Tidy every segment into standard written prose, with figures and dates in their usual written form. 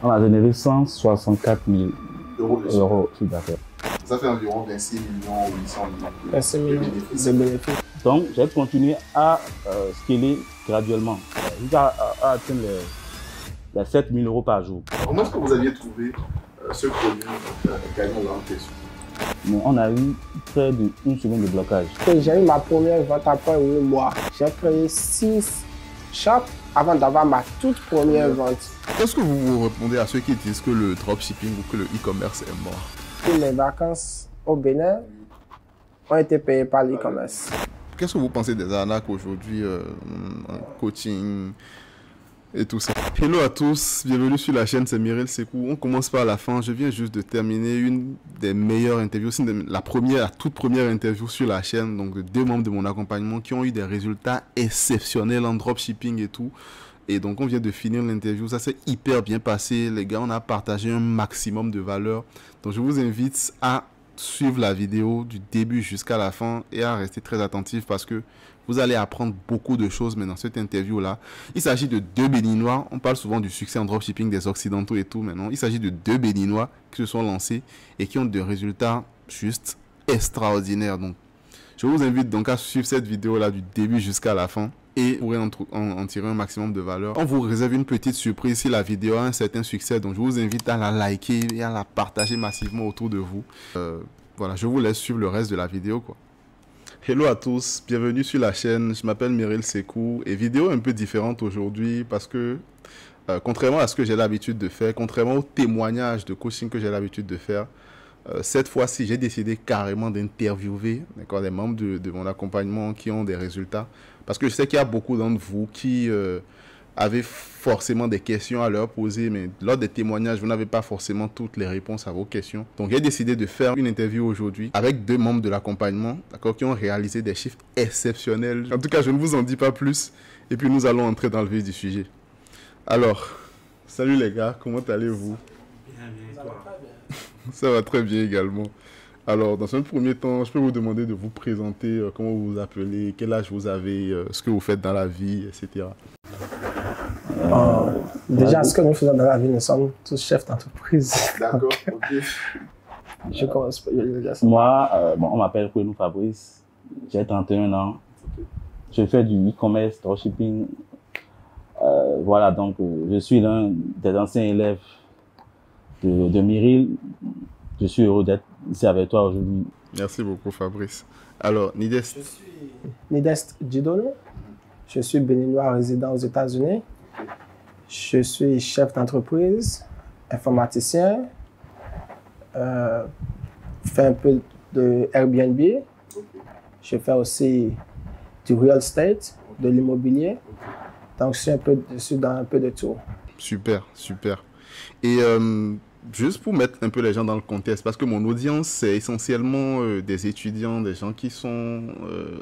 On a généré 164 000 euros sur d'affaires. Ça fait environ 26 millions ou 800 millions 26 millions de bénéfices. Donc, j'ai continué à scaler graduellement jusqu'à atteindre les 7 000 euros par jour. Comment est-ce que vous aviez trouvé ce produit gagnant dans le question? Mais on a eu près d'une semaine de blocage. J'ai eu ma première vente après 8 mois. J'ai créé 6 shops avant d'avoir ma toute première vente. Qu'est-ce que vous répondez à ceux qui disent que le dropshipping ou que le e-commerce est mort? Toutes mes vacances au Bénin ont été payées par l'e-commerce. Qu'est-ce que vous pensez des arnaques aujourd'hui en coaching et tout ça? Hello à tous, bienvenue sur la chaîne, c'est Meryl Sekou. On commence par la fin. Je viens juste de terminer une des meilleures interviews, la toute première interview sur la chaîne, donc de 2 membres de mon accompagnement qui ont eu des résultats exceptionnels en dropshipping et tout. Et donc on vient de finir l'interview, ça s'est hyper bien passé les gars, on a partagé un maximum de valeur. Donc je vous invite à suivre la vidéo du début jusqu'à la fin et à rester très attentif parce que vous allez apprendre beaucoup de choses mais dans cette interview là. Il s'agit de 2 Béninois, on parle souvent du succès en dropshipping des Occidentaux et tout, mais non, il s'agit de 2 Béninois qui se sont lancés et qui ont des résultats juste extraordinaires. Donc je vous invite donc à suivre cette vidéo là du début jusqu'à la fin et vous pourrez en tirer un maximum de valeur. On vous réserve une petite surprise si la vidéo a un certain succès, donc je vous invite à la liker et à la partager massivement autour de vous. Voilà, je vous laisse suivre le reste de la vidéo quoi. Hello à tous, bienvenue sur la chaîne, je m'appelle Meryl Sekou et vidéo un peu différente aujourd'hui parce que contrairement à ce que j'ai l'habitude de faire, contrairement aux témoignages de coaching que j'ai l'habitude de faire, cette fois-ci, j'ai décidé carrément d'interviewer des membres de mon accompagnement qui ont des résultats. Parce que je sais qu'il y a beaucoup d'entre vous qui avez forcément des questions à leur poser, mais lors des témoignages, vous n'avez pas forcément toutes les réponses à vos questions. Donc, j'ai décidé de faire une interview aujourd'hui avec 2 membres de l'accompagnement, qui ont réalisé des chiffres exceptionnels. En tout cas, je ne vous en dis pas plus. Et puis, nous allons entrer dans le vif du sujet. Alors, salut les gars, comment allez-vous? Bien, toi. Ça va très bien également. Alors, dans un premier temps, je peux vous demander de vous présenter, comment vous vous appelez, quel âge vous avez, ce que vous faites dans la vie, etc. Déjà, ce que nous faisons dans la vie, nous sommes tous chefs d'entreprise. D'accord, ok. Je commence. Moi, on m'appelle Kouenou Fabrice, j'ai 31 ans. Je fais du e-commerce, dropshipping. Voilà, donc je suis l'un des anciens élèves de Meryl. Je suis heureux d'être ici avec toi aujourd'hui. Merci beaucoup Fabrice. Alors, Nidest. Je suis Nidest Djidono. Je suis béninois résident aux États-Unis. Je suis chef d'entreprise, informaticien. Fais un peu de Airbnb. Je fais aussi du real estate, de l'immobilier. Donc, je suis dans un peu de tout. Super, super. Et juste pour mettre un peu les gens dans le contexte, parce que mon audience, c'est essentiellement des étudiants, des gens qui sont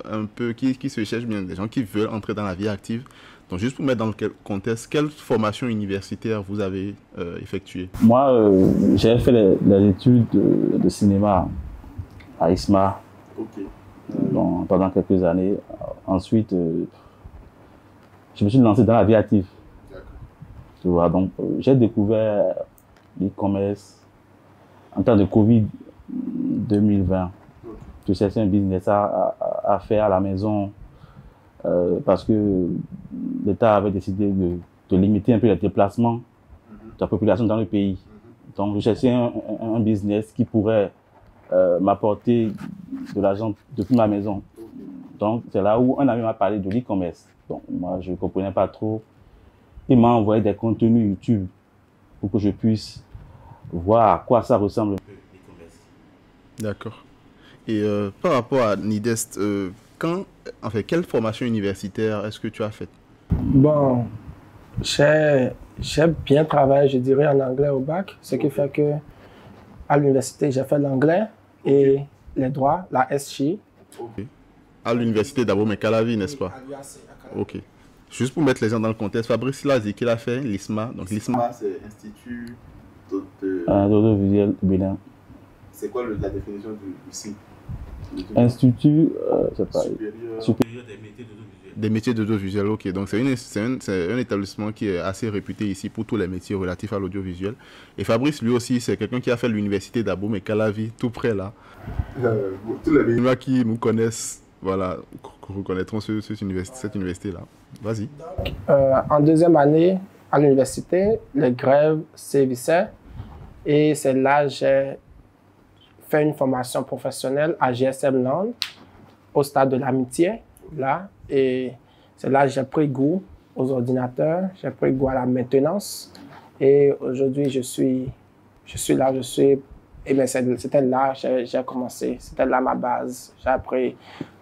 un peu, qui se cherchent bien, des gens qui veulent entrer dans la vie active. Donc, juste pour mettre dans le contexte, quelle formation universitaire vous avez effectuée? Moi, j'ai fait les études de cinéma à ISMA pendant quelques années. Ensuite, je me suis lancé dans la vie active. Tu vois, donc j'ai découvert l'e-commerce en temps de Covid 2020. Je cherchais un business à faire à la maison parce que l'État avait décidé de limiter un peu les déplacements de la population dans le pays. Donc je cherchais un business qui pourrait m'apporter de l'argent depuis ma maison. Donc c'est là où un ami m'a parlé de l'e-commerce. Donc moi je ne comprenais pas trop. Il m'a envoyé des contenus YouTube pour que je puisse voir à quoi ça ressemble. D'accord. Et par rapport à Nidest, quelle formation universitaire est-ce que tu as faite? Bon, j'ai bien travaillé, je dirais, en anglais au bac, ce qui fait que à l'université, j'ai fait l'anglais et les droits, la SCHI. Okay. À l'université d'Abo Mekalavi, n'est-ce pas? Ok. Juste pour mettre les gens dans le contexte, Fabrice l'a dit qu'il a fait l'ISMA. Donc l'ISMA, c'est Institut d'audiovisuel bilingue. C'est quoi la définition du site? Institut supérieur des métiers d'audiovisuel, ok. Donc c'est un établissement qui est assez réputé ici pour tous les métiers relatifs à l'audiovisuel. Et Fabrice, lui aussi, c'est quelqu'un qui a fait l'université d'Aboum et Calavi, tout près là. Tous les gens qui nous connaissent, voilà, reconnaîtront cette université-là. Vas-y. En deuxième année à l'université, les grèves sévissaient et c'est là que j'ai fait une formation professionnelle à GSM Land au stade de l'amitié, là. Et c'est là que j'ai pris goût aux ordinateurs, j'ai pris goût à la maintenance. Et aujourd'hui, je suis là, Et bien, c'était là que j'ai commencé, c'était là ma base. J'ai appris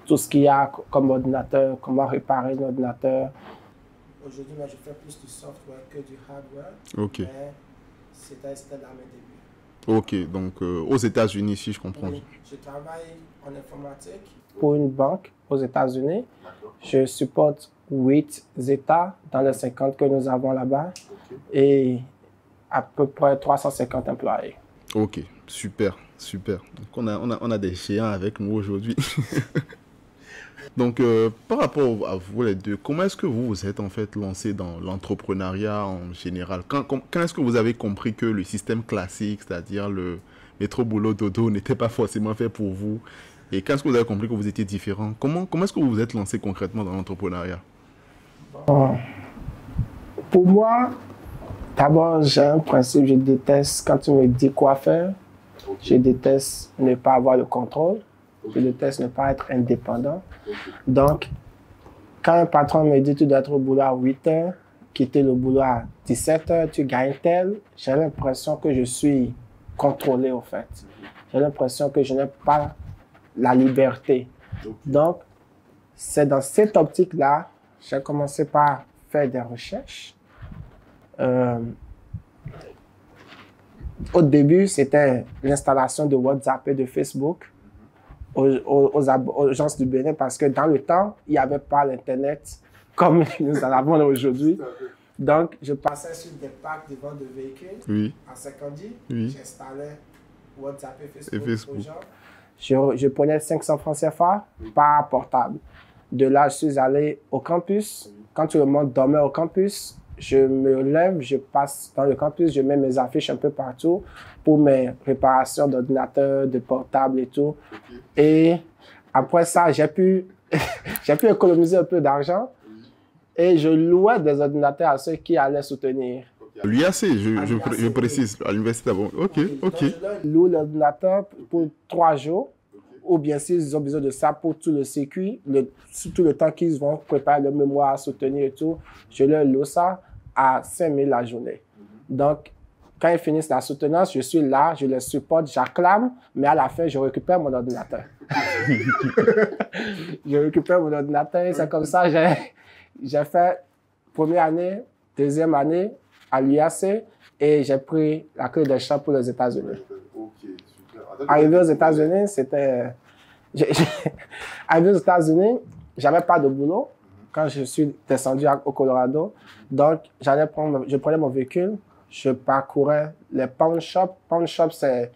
tout ce qu'il y a comme ordinateur, comment réparer un ordinateur. Aujourd'hui, je fais plus du software que du hardware. Ok. Mais c'était là mes débuts. Ok, donc aux États-Unis, si je comprends. Oui, je travaille en informatique pour une banque aux États-Unis. Je supporte 8 États dans les 50 que nous avons là-bas et à peu près 350 employés. Ok, super, super. Donc on a des géants avec nous aujourd'hui. Donc, par rapport à vous les deux, comment est-ce que vous vous êtes en fait lancé dans l'entrepreneuriat en général? Quand est-ce que vous avez compris que le système classique, c'est-à-dire le métro boulot dodo, n'était pas forcément fait pour vous? Et quand est-ce que vous avez compris que vous étiez différent? Comment est-ce que vous vous êtes lancé concrètement dans l'entrepreneuriat? Pour moi, d'abord, j'ai un principe, je déteste quand tu me dis quoi faire. Je déteste ne pas avoir le contrôle. Je déteste ne pas être indépendant. Donc, quand un patron me dit tu dois être au boulot à 8 heures, quitter le boulot à 17 heures, tu gagnes tel, j'ai l'impression que je suis contrôlé au fait. J'ai l'impression que je n'ai pas la liberté. Donc, c'est dans cette optique-là, j'ai commencé par faire des recherches. Au début, c'était l'installation de WhatsApp et de Facebook aux gens du Bénin parce que dans le temps, il n'y avait pas l'Internet comme nous en avons aujourd'hui. Donc, je passais sur des packs de vente de véhicules à Sekondi. J'installais WhatsApp et Facebook aux gens. Je prenais 500 francs CFA par portable. De là, je suis allé au campus. Quand tout le monde dormait au campus, je me lève, je passe dans le campus, je mets mes affiches un peu partout pour mes réparations d'ordinateurs, de portables et tout. Et après ça, j'ai pu économiser un peu d'argent et je louais des ordinateurs à ceux qui allaient soutenir. L'UAC, je précise, à l'université. Ok. Donc, je loue l'ordinateur pour 3 jours. Ou bien s'ils ont besoin de ça pour tout le circuit, tout le temps qu'ils vont préparer le mémoire, soutenir et tout, je leur loue ça à 5 000 la journée. Donc, quand ils finissent la soutenance, je suis là, je les supporte, j'acclame, mais à la fin, je récupère mon ordinateur. Je récupère mon ordinateur, c'est comme ça, j'ai fait première année, deuxième année à l'UAC et j'ai pris la clé des champs pour les États-Unis. Arrivé aux États-Unis, arrivé aux États-Unis, j'avais pas de boulot quand je suis descendu au Colorado. Donc, je prenais mon véhicule, je parcourais les pawn shops. Pawn shops, c'est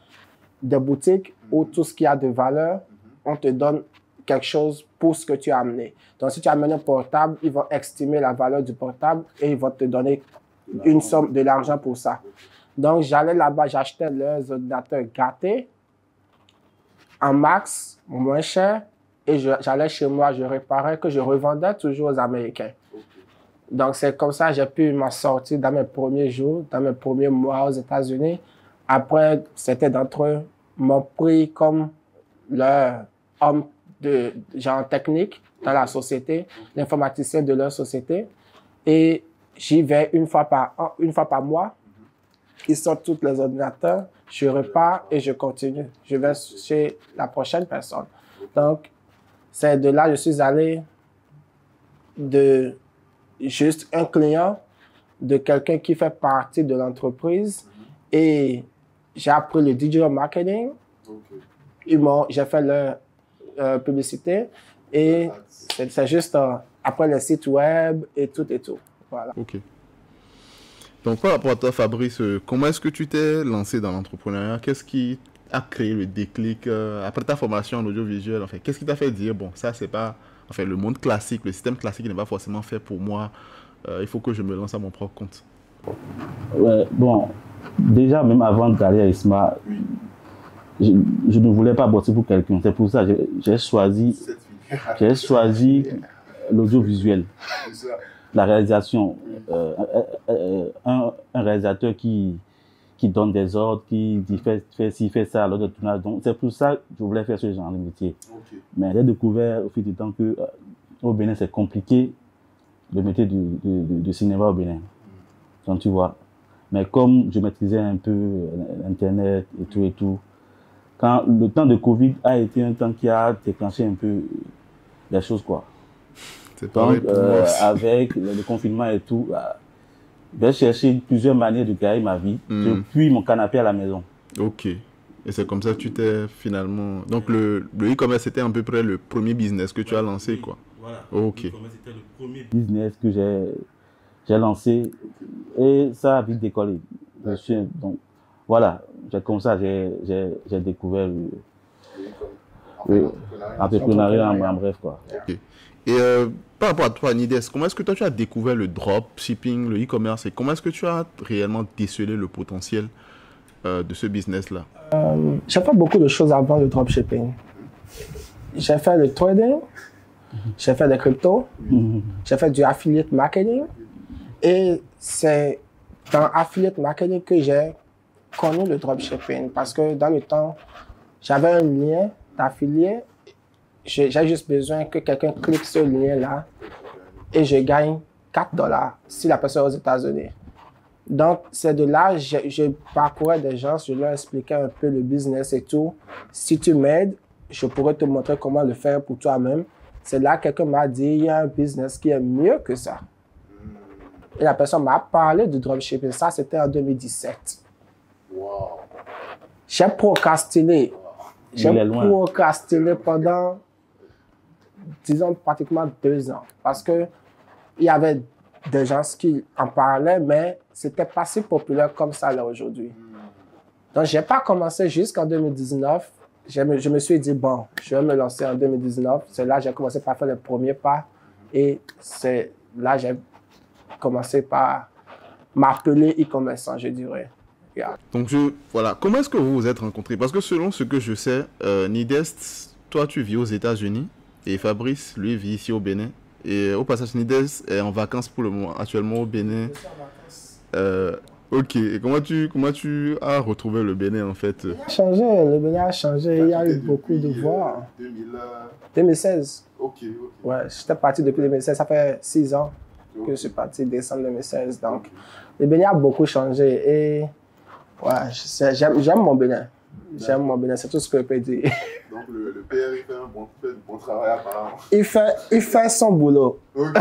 des boutiques où tout ce qui a de valeur, on te donne quelque chose pour ce que tu as amené. Donc, si tu as amené un portable, ils vont estimer la valeur du portable et ils vont te donner une somme de l'argent pour ça. Donc, j'allais là-bas, j'achetais leurs ordinateurs gâtés, en max, moins cher, et j'allais chez moi, je réparais, que je revendais toujours aux Américains. Donc, c'est comme ça que j'ai pu m'en sortir dans mes premiers jours, dans mes premiers mois aux États-Unis. Après, certains d'entre eux m'ont pris comme leur homme de genre technique dans la société, l'informaticien de leur société. Et j'y vais une fois par mois. Ils sortent tous les ordinateurs, je repars et je continue. Je vais chez la prochaine personne. Donc, c'est de là que je suis allé de juste un client, de quelqu'un qui fait partie de l'entreprise. Et j'ai appris le digital marketing. J'ai fait leur publicité. Et c'est juste après le site web et tout et tout. Voilà. Ok. Donc, par rapport à toi, Fabrice, comment est-ce que tu t'es lancé dans l'entrepreneuriat? Qu'est-ce qui a créé le déclic après ta formation en audiovisuel? En fait, qu'est-ce qui t'a fait dire, bon, ça, c'est pas... Enfin, le monde classique, le système classique n'est pas forcément fait pour moi. Il faut que je me lance à mon propre compte. Ouais, bon, déjà, même avant d'aller à ISMA, je ne voulais pas bosser pour quelqu'un. C'est pour ça que j'ai choisi l'audiovisuel, la réalisation. Un réalisateur qui donne des ordres, qui dit fait ci, fait ça, l'autre tournage. Donc, c'est pour ça que je voulais faire ce genre de métier. Okay. Mais j'ai découvert au fil du temps que au Bénin, c'est compliqué le métier du cinéma au Bénin. Donc, tu vois. Mais comme je maîtrisais un peu Internet et tout, quand le temps de Covid a été un temps qui a déclenché un peu les choses, quoi. C'est pareil pour moi aussi. Avec le confinement et tout, j'ai cherché plusieurs manières de gagner ma vie depuis mon canapé à la maison. Ok. Et c'est comme ça que tu t'es finalement... Donc le e-commerce, c'était à peu près le premier business que tu as lancé, quoi. Voilà. Ok. Le e-commerce, c'était le premier business que j'ai lancé et ça a vite décollé. Donc voilà, comme ça, j'ai découvert l'entrepreneuriat en bref, quoi. Ok. Et par rapport à toi, Nides, comment est-ce que toi tu as découvert le dropshipping, le e-commerce, et comment est-ce que tu as réellement décelé le potentiel de ce business-là? J'ai fait beaucoup de choses avant le dropshipping. J'ai fait le trading, j'ai fait des cryptos, j'ai fait du affiliate marketing, et c'est dans affiliate marketing que j'ai connu le dropshipping, parce que dans le temps, j'avais un lien d'affilié. J'ai juste besoin que quelqu'un clique sur le lien-là et je gagne $4 si la personne est aux États-Unis. Donc, c'est de là, je parcourais des gens, je leur expliquais un peu le business et tout. Si tu m'aides, je pourrais te montrer comment le faire pour toi-même. C'est là que quelqu'un m'a dit, il y a un business qui est mieux que ça. Et la personne m'a parlé du dropshipping. Ça, c'était en 2017. Wow. J'ai procrastiné. J'ai procrastiné pendant, disons, pratiquement 2 ans. Parce que il y avait des gens qui en parlaient, mais c'était pas si populaire comme ça là aujourd'hui. Donc, j'ai pas commencé jusqu'en 2019. Je me suis dit, bon, je vais me lancer en 2019. C'est là que j'ai commencé par faire les premiers pas. Et c'est là que j'ai commencé par m'appeler e-commerçant, je dirais. Yeah. Donc, voilà. Comment est-ce que vous vous êtes rencontrés? Parce que selon ce que je sais, Nidest, toi, tu vis aux États-Unis et Fabrice, lui, vit ici au Bénin. Et au passage, Nidest est en vacances pour le moment, actuellement au Bénin. Je suis en vacances. Ok. Et comment tu as retrouvé le Bénin, en fait? Le Bénin a changé. Il y a eu beaucoup de voix. 2016. Ok. Ouais, j'étais parti depuis 2016. Ça fait 6 ans que je suis parti, décembre 2016. Donc, le Bénin a beaucoup changé. Et ouais, j'aime mon Bénin. J'aime mon Bénin, c'est tout ce que je peux dire. Donc le PR, il fait un bon travail apparemment. Il fait son boulot. Ok.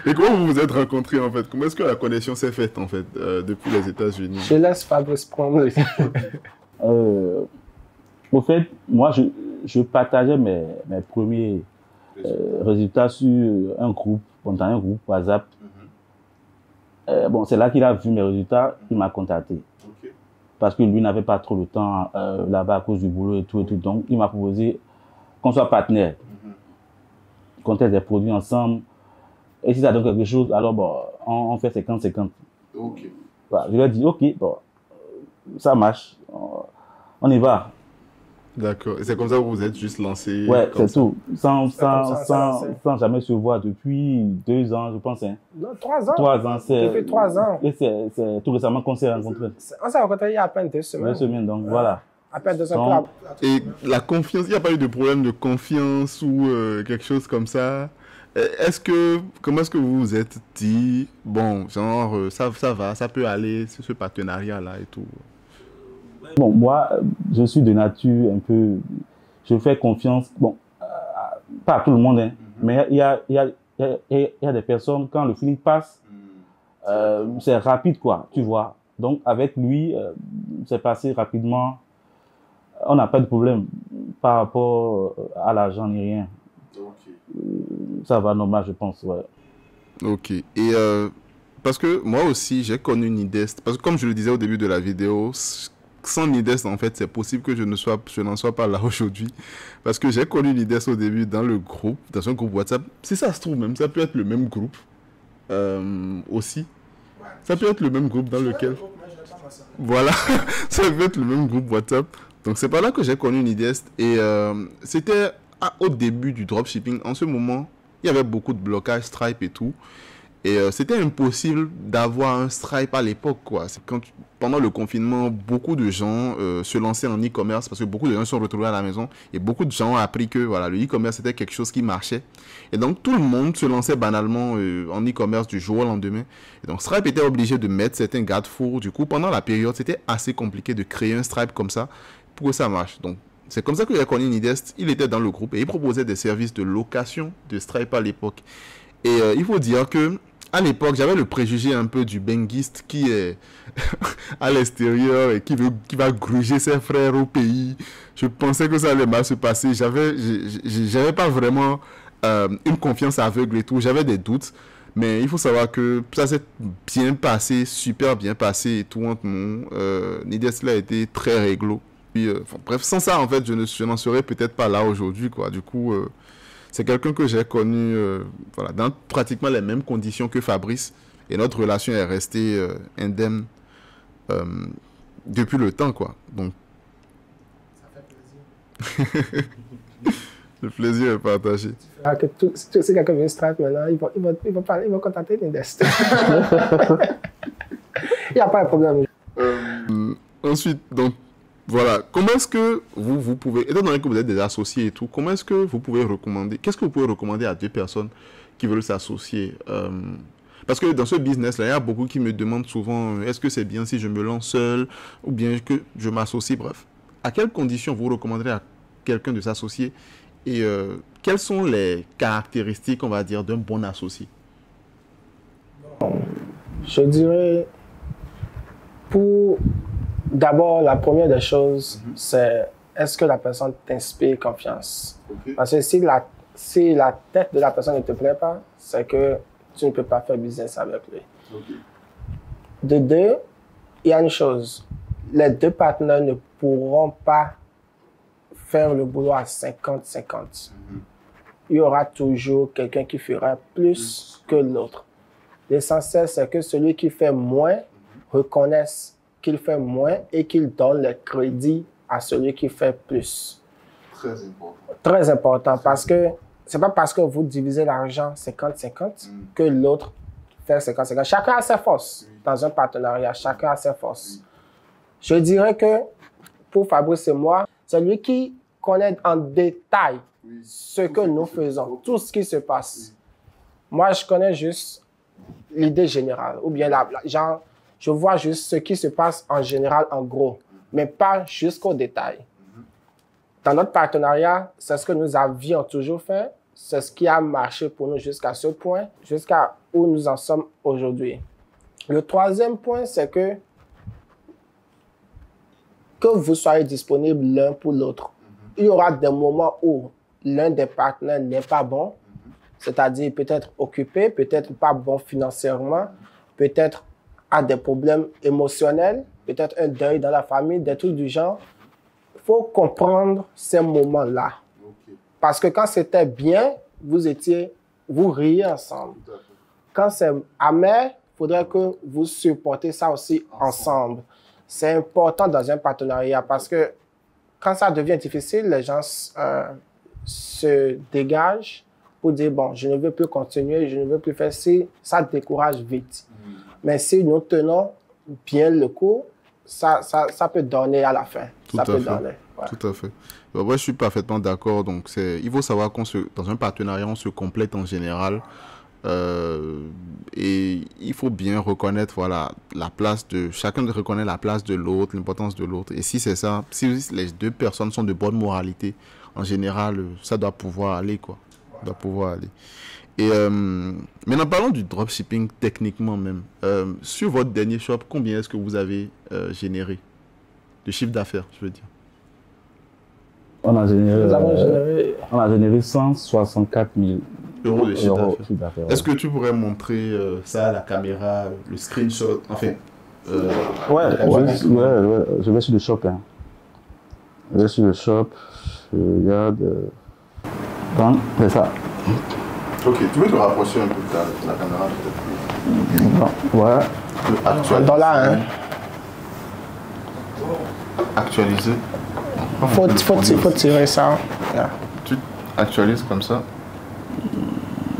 Et comment vous vous êtes rencontrés en fait? Comment est-ce que la connexion s'est faite en fait depuis les États-Unis? Je laisse Fabrice prendre le Au fait, moi je partageais mes premiers résultats sur un groupe, dans un groupe WhatsApp. Bon, c'est là qu'il a vu mes résultats, il m'a contacté. Okay. Parce que lui n'avait pas trop de temps là-bas à cause du boulot et tout. Donc, il m'a proposé qu'on soit partenaire, qu'on teste des produits ensemble. Et si ça donne quelque chose, alors bon, on fait 50-50. Okay. Voilà, je lui ai dit, ok, bon, ça marche, on y va. D'accord. Et c'est comme ça que vous vous êtes juste lancé? Ouais, c'est tout. Sans jamais se voir depuis 2 ans, je pense. Hein. Non, 3 ans. 3 ans. Depuis 3 ans. Et c'est tout récemment qu'on s'est rencontrés. On s'est rencontrés il y a à peine 2 semaines. 2 semaines, donc voilà. À peine 2 semaines. Et la confiance, il n'y a pas eu de problème de confiance ou quelque chose comme ça? Comment est-ce que vous vous êtes dit, bon, genre, ça va, ça peut aller, ce partenariat-là et tout? Bon, moi, je suis de nature un peu... Je fais confiance, bon, pas à tout le monde, hein, mais il y a des personnes, quand le feeling passe, c'est rapide, quoi, tu vois. Donc, avec lui, c'est passé rapidement. On n'a pas de problème par rapport à l'argent ni rien. Ça va normal, je pense, ouais. Ok. Et parce que moi aussi, j'ai connu Nidest. Parce que comme je le disais au début de la vidéo, sans Nidest, en fait, c'est possible que je n'en sois pas là aujourd'hui. Parce que j'ai connu Nidest au début dans le groupe, dans un groupe WhatsApp. Si ça se trouve même, ça peut être le même groupe aussi. Ça peut être le même groupe dans lequel... Voilà, ça peut être le même groupe WhatsApp. Donc c'est par là que j'ai connu Nidest. Et c'était au début du dropshipping. En ce moment, il y avait beaucoup de blocages Stripe et tout. Et c'était impossible d'avoir un Stripe à l'époque, quoi. Pendant le confinement, beaucoup de gens se lançaient en e-commerce parce que beaucoup de gens se sont retrouvés à la maison et beaucoup de gens ont appris que voilà, le e-commerce était quelque chose qui marchait. Et donc, tout le monde se lançait banalement en e-commerce du jour au lendemain. Et donc, Stripe était obligé de mettre certains garde-fous. Du coup, pendant la période, c'était assez compliqué de créer un Stripe comme ça pour que ça marche. Donc, c'est comme ça que j'ai connu Nidest. Il était dans le groupe et il proposait des services de location de Stripe à l'époque. Et il faut dire que à l'époque, j'avais le préjugé un peu du benguiste qui est à l'extérieur et qui va gruger ses frères au pays. Je pensais que ça allait mal se passer. J'avais pas vraiment une confiance aveugle et tout. J'avais des doutes. Mais il faut savoir que ça s'est bien passé, super bien passé et tout entre nous. Nidest a été très réglo. Puis, bref, sans ça, en fait, je n'en serais peut-être pas là aujourd'hui, quoi. Du coup... c'est quelqu'un que j'ai connu voilà, dans pratiquement les mêmes conditions que Fabrice. Et notre relation est restée indemne depuis le temps, quoi. Donc, ça fait plaisir. Le plaisir est partagé. Si quelqu'un veut Stripe maintenant, il va contacter Nidest. Il n'y a pas de problème. Ensuite, donc, voilà, comment est-ce que vous pouvez, étant donné que vous êtes des associés et tout, comment est-ce que vous pouvez recommander, qu'est-ce que vous pouvez recommander à deux personnes qui veulent s'associer parce que dans ce business-là, il y a beaucoup qui me demandent souvent, est-ce que c'est bien si je me lance seul ou bien que je m'associe, bref. À quelles conditions vous recommanderez à quelqu'un de s'associer et quelles sont les caractéristiques, on va dire, d'un bon associé? Je dirais, d'abord, la première des choses, c'est est-ce que la personne t'inspire confiance? Okay. Parce que si la tête de la personne ne te plaît pas, c'est que tu ne peux pas faire business avec lui. Okay. De deux, il y a une chose. Les deux partenaires ne pourront pas faire le boulot à 50-50. Il y aura toujours quelqu'un qui fera plus que l'autre. L'essentiel, c'est que celui qui fait moins reconnaisse qu'il fait moins et qu'il donne le crédit à celui qui fait plus. Très important. Très important parce que c'est pas parce que vous divisez l'argent 50-50 que l'autre fait 50-50. Chacun a ses forces dans un partenariat. Chacun a ses forces. Je dirais que pour Fabrice et moi, c'est lui qui connaît en détail ce que nous faisons, tout ce qui se passe. Moi, je connais juste l'idée générale ou bien genre, je vois juste ce qui se passe en général, en gros, mais pas jusqu'au détail. Dans notre partenariat, c'est ce que nous avions toujours fait. C'est ce qui a marché pour nous jusqu'à ce point, jusqu'à où nous en sommes aujourd'hui. Le troisième point, c'est que vous soyez disponibles l'un pour l'autre. Il y aura des moments où l'un des partenaires n'est pas bon, c'est-à-dire peut-être occupé, peut-être pas bon financièrement, peut-être a des problèmes émotionnels, peut-être un deuil dans la famille, des trucs du genre. Il faut comprendre ces moments-là. Okay. Parce que quand c'était bien, vous riez ensemble. Quand c'est amer, il faudrait que vous supportez ça aussi ensemble. C'est important dans un partenariat parce que quand ça devient difficile, les gens se dégagent pour dire, bon, je ne veux plus continuer, je ne veux plus faire ci, ça décourage vite. Mais si nous tenons bien le coup, ça peut donner à la fin. Tout à fait. Moi, je suis parfaitement d'accord. Donc, il faut savoir dans un partenariat, on se complète en général. Et il faut bien reconnaître voilà, la place de... Chacun reconnaît la place de l'autre, l'importance de l'autre. Et si c'est ça, si les deux personnes sont de bonne moralité, en général, ça doit pouvoir aller, quoi. Ça doit pouvoir aller. Et maintenant, parlons du dropshipping techniquement même. Sur votre dernier shop, combien est-ce que vous avez généré de chiffre d'affaires, je veux dire? On a généré 164 000. euros de chiffre Euros, d'affaires. ouais. Est-ce que tu pourrais montrer ça à la caméra, le screenshot, enfin... Je vais sur le shop. Hein. Je vais sur le shop, je regarde. C'est ça. Ok, tu peux te rapprocher un peu de la caméra peut-être. Voilà. $1, hein. Actualiser. Faut tirer ça. Yeah. Tu actualises comme ça.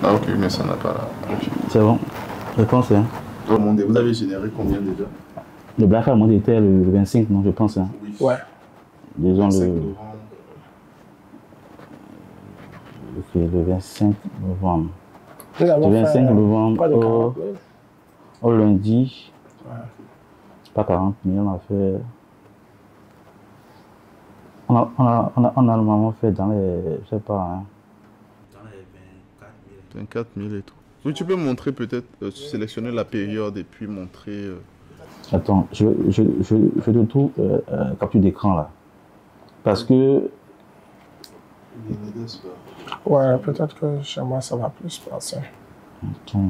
Ah ok, mais ça n'a pas là. Okay. C'est bon. Je pense. Hein. Vous avez généré combien déjà? Le Black Friday était le 25, non, je pense. Hein. Oui. Ouais. Le Disons 25 novembre. Le 25 novembre. Nous avons Le 25 fait, novembre pas de 40 000. au lundi. Ouais. Pas 40 000, on a fait. On a normalement fait dans les. Je sais pas. Hein. Dans les 24 000 et tout. Oui, tu peux montrer peut-être, sélectionner la période et puis montrer. Attends, je te trouve capture d'écran là. Parce que. Ouais, peut-être que chez moi ça va plus passer. Attends.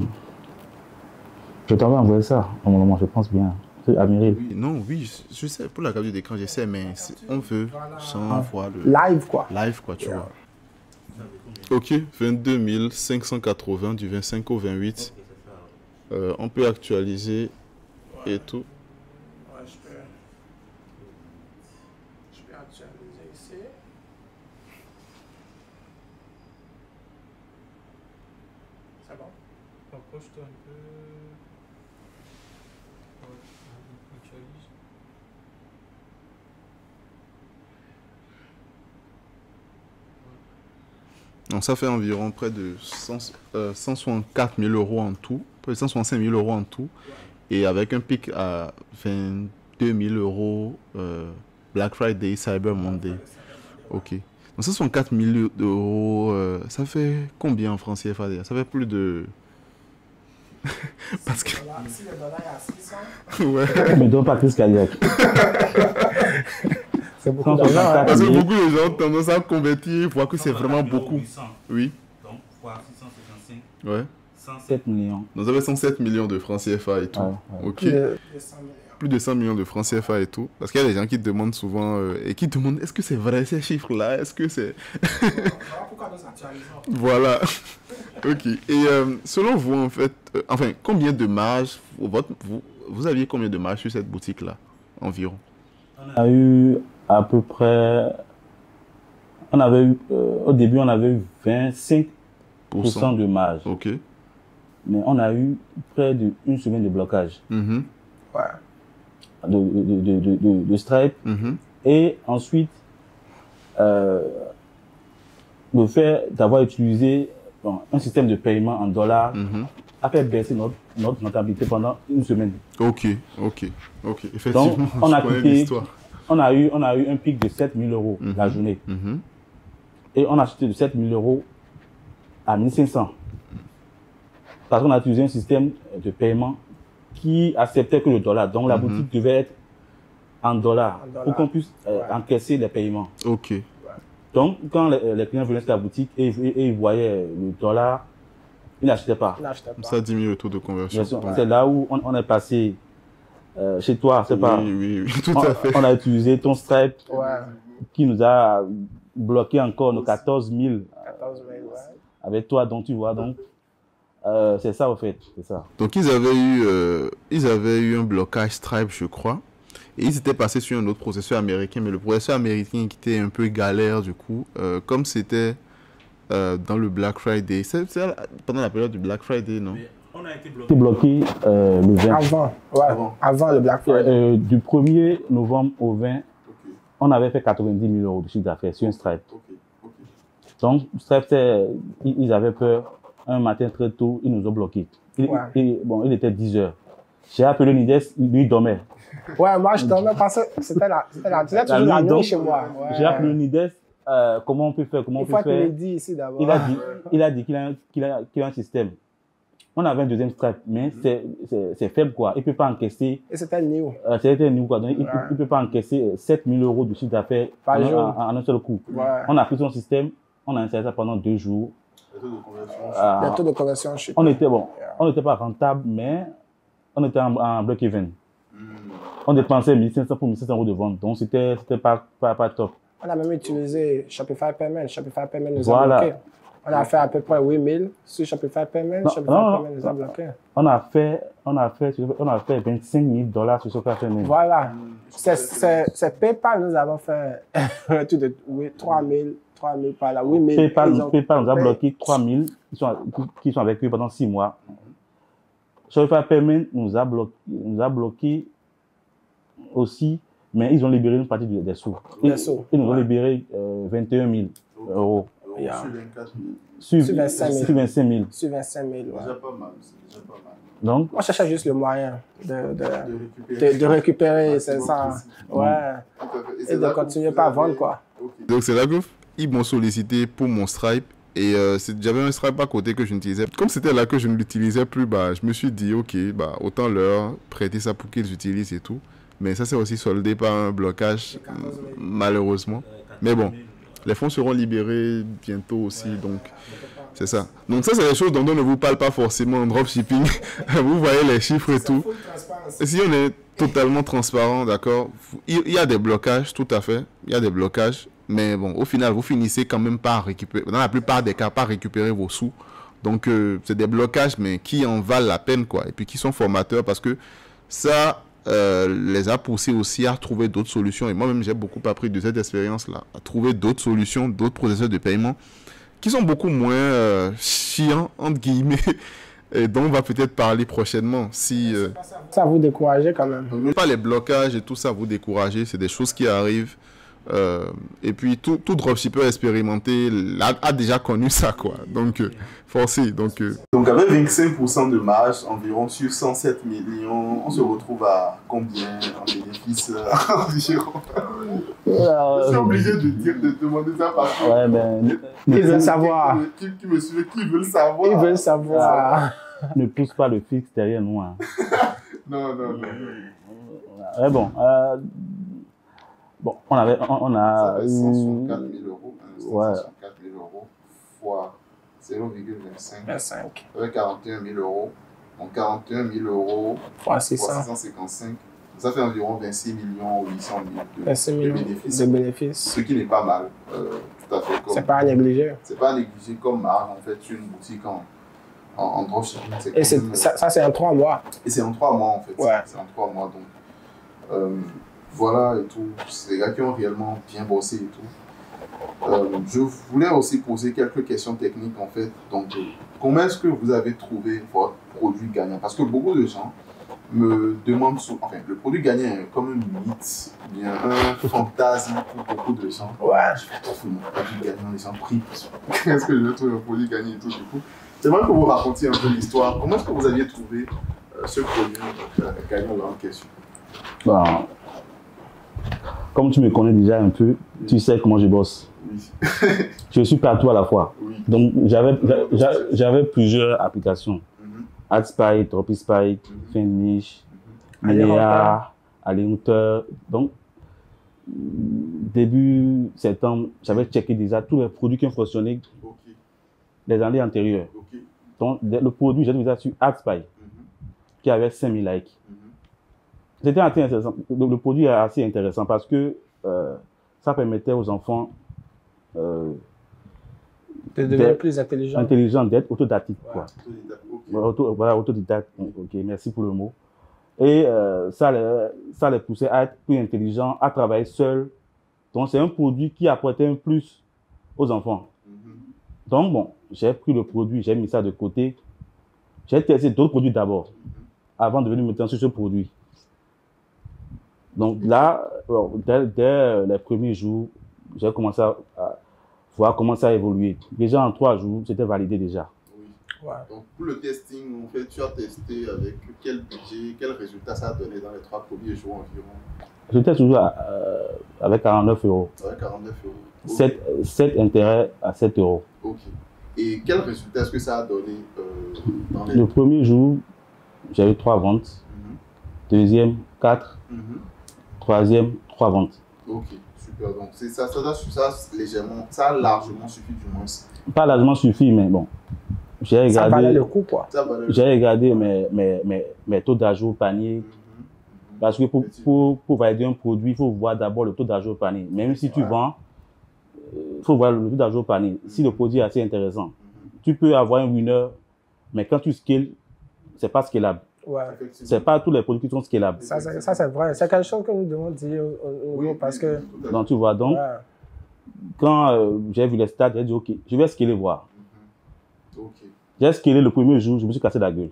Je t'avais envoyé ça au moment, je pense bien. C'est Amiril. Oui, non, oui, je sais, pour la capture d'écran, je sais, mais on veut sans voir le Live, quoi. live, quoi, tu vois. Ok, 22 580 du 25 au 28. On peut actualiser et tout. Ouais, je peux actualiser ici. C'est bon. Rapproche-toi un peu. Ouais, actualise. Donc ça fait environ près de 164 000 euros en tout, près de 165 000 euros en tout, et avec un pic à 22 000 euros Black Friday, Cyber Monday. Ok. Donc 164 000 euros, ça fait combien en francs CFA déjà? Ça fait plus de... Parce que... Si le dollar est à 600, Ouais. Mais donne pas plus cardiaque. c'est beaucoup d'argent. 164 Hein. Parce que 000. beaucoup de gens ont tendance à convertir, voir que c'est vraiment beaucoup. Oui. Donc, fois 665, Ouais. 107. 7 millions. Donc ça fait 107 millions de francs CFA et tout. Ouais, ouais. Ok. Plus de 100 millions. Plus de 100 millions de francs CFA et tout. Parce qu'il y a des gens qui demandent souvent et qui demandent est-ce que c'est vrai ces chiffres-là? Est-ce que c'est. Voilà pourquoi nous actualisons. Voilà. Ok. Et selon vous, en fait, enfin, combien de marges vous aviez combien de marges sur cette boutique-là environ? On a eu à peu près. On avait eu. Au début, on avait eu 25% de marge. Ok. Mais on a eu près d'une semaine de blocage Mhm. Ouais. de Stripe. Mhm. Et ensuite, le fait d'avoir utilisé un système de paiement en dollars Mhm. a fait baisser notre rentabilité pendant une semaine. Ok. Effectivement, Donc, on a je connais quitté, l'histoire. on a eu un pic de 7 000 euros la journée. Mhm. Et on a acheté de 7 000 euros à 1 500. Parce qu'on a utilisé un système de paiement qui acceptait que le dollar. Donc, la boutique devait être en dollars pour qu'on puisse encaisser les paiements. Ok. Donc, quand les clients venaient à la boutique et ils voyaient le dollar, ils n'achetaient pas. N'achetez pas. Ça diminue le taux de conversion. C'est là où on est passé chez toi, c'est pas. Oui, tout à fait. On a utilisé ton Stripe Ouais. qui nous a bloqué encore nos 14 000 14 000, ouais. avec toi, donc tu vois, donc c'est ça au fait, c'est ça. Donc ils avaient eu un blocage Stripe, je crois, et ils étaient passés sur un autre processeur américain, mais le processeur américain qui était un peu galère du coup, comme c'était dans le Black Friday, c'est pendant la période du Black Friday, non? Mais on a été C'était bloqué. bloqué le 20. Avant le Black Friday. Du 1er novembre au 20, on avait fait 90 000 euros de chiffre d'affaires sur un Stripe. Donc, Stripe, ils avaient peur. Un matin très tôt, ils nous ont bloqués. Il était 10 heures. J'ai appelé Nides, lui il dormait. Ouais, moi je dormais parce que c'était toujours la nuit chez moi. Ouais. J'ai appelé Nides, comment on peut faire, Il faut qu'il me dise ici d'abord. Il a dit qu'il a un système. On avait un deuxième Stripe, mais c'est faible quoi. Il ne peut pas encaisser. Et c'était new. C'était new quoi. Donc, il ne peut pas encaisser 7 000 euros de chiffre d'affaires en un seul coup. Ouais. On a pris son système, on a installé ça pendant 2 jours. Le taux de conversion. Le taux de conversion chute. On était bon. On n'était pas rentable, mais on était en break-even. On dépensait 1500 pour 1500 € de vente. Donc, c'était pas top. On a même utilisé Shopify Payment. Shopify Payment nous Voilà. a bloqué. On a fait à peu près 8000 sur Shopify Payment. Non, Shopify non, Payment nous a bloqué. On a fait 25 000 $ sur Shopify Payment. Voilà. C'est PayPal, nous avons fait un truc de 3000 par là. 8000. PayPal nous a bloqué 3000 qui sont avec eux pendant 6 mois. Shopify Payment nous a bloqué aussi, mais ils ont libéré une partie des sous. Ils nous ont libéré 21 000 €. Sur 25 000. Sur 25 000. C'est déjà pas mal. C'est déjà pas mal. Donc, on cherchait juste le moyen de récupérer, c'est ça. Ouais. Et de continuer pas à vendre, quoi. Donc, c'est là qu'ils m'ont sollicité pour mon Stripe. Et j'avais un Stripe à côté que je n'utilisais. Comme c'était là que je ne l'utilisais plus, bah, je me suis dit, ok, bah, autant leur prêter ça pour qu'ils utilisent et tout. Mais ça, c'est aussi soldé par un blocage, malheureusement. Mais bon, les fonds seront libérés bientôt aussi, donc c'est ça. Donc ça, c'est des choses dont on ne vous parle pas forcément en dropshipping. Vous voyez les chiffres et tout. Et si on est totalement transparent, d'accord, il y a des blocages, tout à fait. Il y a des blocages. Mais bon, au final, vous finissez quand même par récupérer, dans la plupart des cas, par récupérer vos sous. Donc, c'est des blocages, mais qui en valent la peine, quoi. Et puis, qui sont formateurs parce que ça les a poussés aussi à trouver d'autres solutions. Et moi-même, j'ai beaucoup appris de cette expérience-là, à trouver d'autres solutions, d'autres processus de paiement qui sont beaucoup moins chiants, entre guillemets, et dont on va peut-être parler prochainement. Si, ça vous décourager quand même. Pas les blocages et tout ça vous décourager, c'est des choses qui arrivent. Et puis tout dropshipper expérimenté a déjà connu ça, quoi. Donc forcé. Donc avec 25% de marge environ sur 107 millions, on se retrouve à combien en bénéfice environ? Je suis obligé de demander ça parce que ouais, ben, ils veulent savoir. Qui me suit, qui veulent savoir. Ils veulent savoir. Ne pousse pas le fixe derrière nous. Hein. Non. Ouais, bon. Bon, on a eu 164 000 €, ouais. 164 000 € fois 0,25. Ça fait 41 000 €. Donc 41 000 € fois 655. Ça fait environ 26 800 000 de bénéfices. Ce qui n'est pas mal. Tout à fait. C'est pas à négliger. C'est pas à négliger comme marge en fait sur une boutique en dropshipping. Et ça c'est en 3 mois. Et c'est en 3 mois en fait. Ouais. C'est en 3 mois donc. Voilà et tout, c'est des gars qui ont réellement bien bossé et tout. Je voulais aussi poser quelques questions techniques en fait. Donc, comment est-ce que vous avez trouvé votre produit gagnant? Parce que beaucoup de gens me demandent, enfin, le produit gagnant est comme un mythe, bien un fantasme pour beaucoup de gens. Ouais. Je vais trouver mon produit gagnant, les gens prient. Est-ce que je vais trouver un produit gagnant et tout du coup? J'aimerais que vous racontiez un peu l'histoire. Comment est-ce que vous aviez trouvé ce produit gagnant en question? Bon. Comme tu me connais déjà un peu, tu sais comment je bosse. Oui. Je suis partout à la fois. Oui. Donc, j'avais plusieurs applications. AdSpy, DropSpy, Finnish, Minea, Alinhunter. Donc, début septembre, j'avais checké déjà tous les produits qui ont fonctionné les années antérieures. Donc, le produit, j'ai déjà sur AdSpy, qui avait 5000 likes. C'était assez intéressant. Le produit est assez intéressant parce que ça permettait aux enfants de devenir plus intelligents, d'être autodidactes. Ouais. Voilà, autodidacte. Ok, merci pour le mot. Et ça les poussait à être plus intelligents, à travailler seuls. Donc, c'est un produit qui apportait un plus aux enfants. Donc, bon, j'ai pris le produit, j'ai mis ça de côté. J'ai testé d'autres produits d'abord, avant de venir me lancer sur ce produit. Donc là, dès les premiers jours, j'ai commencé à voir comment ça a évolué. Déjà en 3 jours, c'était validé déjà. Oui. Ouais. Donc pour le testing, en fait, tu as testé avec quel budget, quel résultat ça a donné dans les 3 premiers jours environ? Je teste toujours avec 49 €. Avec 49 €. Okay. 7 intérêts à 7 €. Ok. Et quel résultat est-ce que ça a donné dans les... Le premier jour, j'ai eu 3 ventes. Deuxième, 4. Troisième, 3 ventes. Ok, super. Donc ça légèrement, ça a largement suffi du moins Pas largement suffit, mais bon. J'ai Ça valait regardé, le coup, quoi. j'ai regardé mes taux d'ajout au panier. Parce que pour valider un produit, il faut voir d'abord le taux d'ajout au panier. Même si tu vends, il faut voir le taux d'ajout au panier. Si le produit est assez intéressant, tu peux avoir un winner, mais quand tu scales, c'est pas scalable. Ouais. C'est pas tous les produits qui sont scalables. Ça c'est vrai. C'est quelque chose que nous devons dire au niveau parce que. Donc, tu vois, donc, Ouais. quand j'ai vu les stats, j'ai dit, OK, je vais scaler voir. J'ai scalé le premier jour, je me suis cassé la gueule.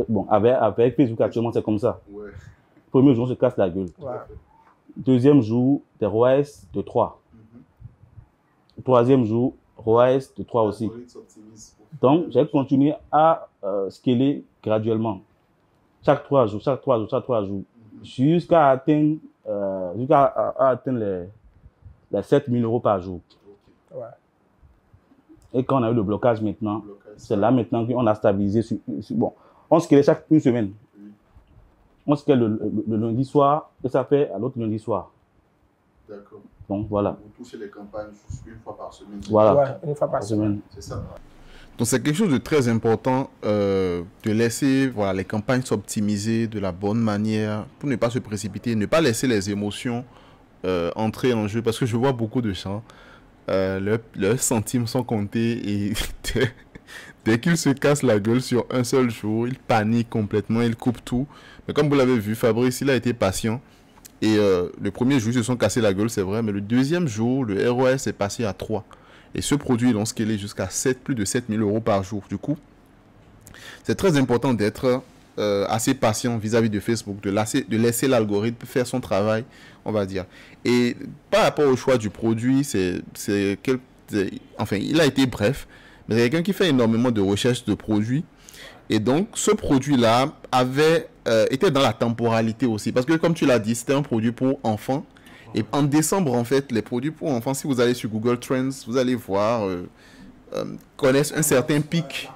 Bon, avec Facebook actuellement, c'est comme ça. Premier jour, on se casse la gueule. Ouais. Deuxième jour, des ROAS de 3. Troisième jour, ROAS de 3 aussi. Donc, j'ai continué à scaler graduellement. Chaque 3 jours, chaque 3 jours, chaque 3 jours. Jusqu'à atteindre, les 7 000 € par jour. Ouais. Et quand on a eu le blocage maintenant, c'est là maintenant qu'on a stabilisé. Bon, on scalait chaque une semaine. On scale le lundi soir et ça fait à l'autre lundi soir. D'accord. Donc voilà. Vous touchez les campagnes juste une fois par semaine. Voilà. Ouais, une fois par semaine. C'est ça. Donc c'est quelque chose de très important de laisser voilà, les campagnes s'optimiser de la bonne manière pour ne pas se précipiter, ne pas laisser les émotions entrer en jeu. Parce que je vois beaucoup de gens, leurs centimes sont comptés et dès qu'ils se cassent la gueule sur un seul jour, ils paniquent complètement, ils coupent tout. Mais comme vous l'avez vu, Fabrice, il a été patient. Et le premier jour, ils se sont cassés la gueule, c'est vrai. Mais le deuxième jour, le ROS est passé à 3. Et ce produit, ils l'ont scalé jusqu'à plus de 7 000 € par jour. Du coup, c'est très important d'être assez patient vis-à-vis de Facebook, de laisser l'algorithme faire son travail, on va dire. Et par rapport au choix du produit, enfin, il a été bref. Mais c'est quelqu'un qui fait énormément de recherche de produits. Et donc, ce produit-là était dans la temporalité aussi. Parce que, comme tu l'as dit, c'était un produit pour enfants. Et en décembre, en fait, les produits pour enfants, si vous allez sur Google Trends, vous allez voir, connaissent un certain pic.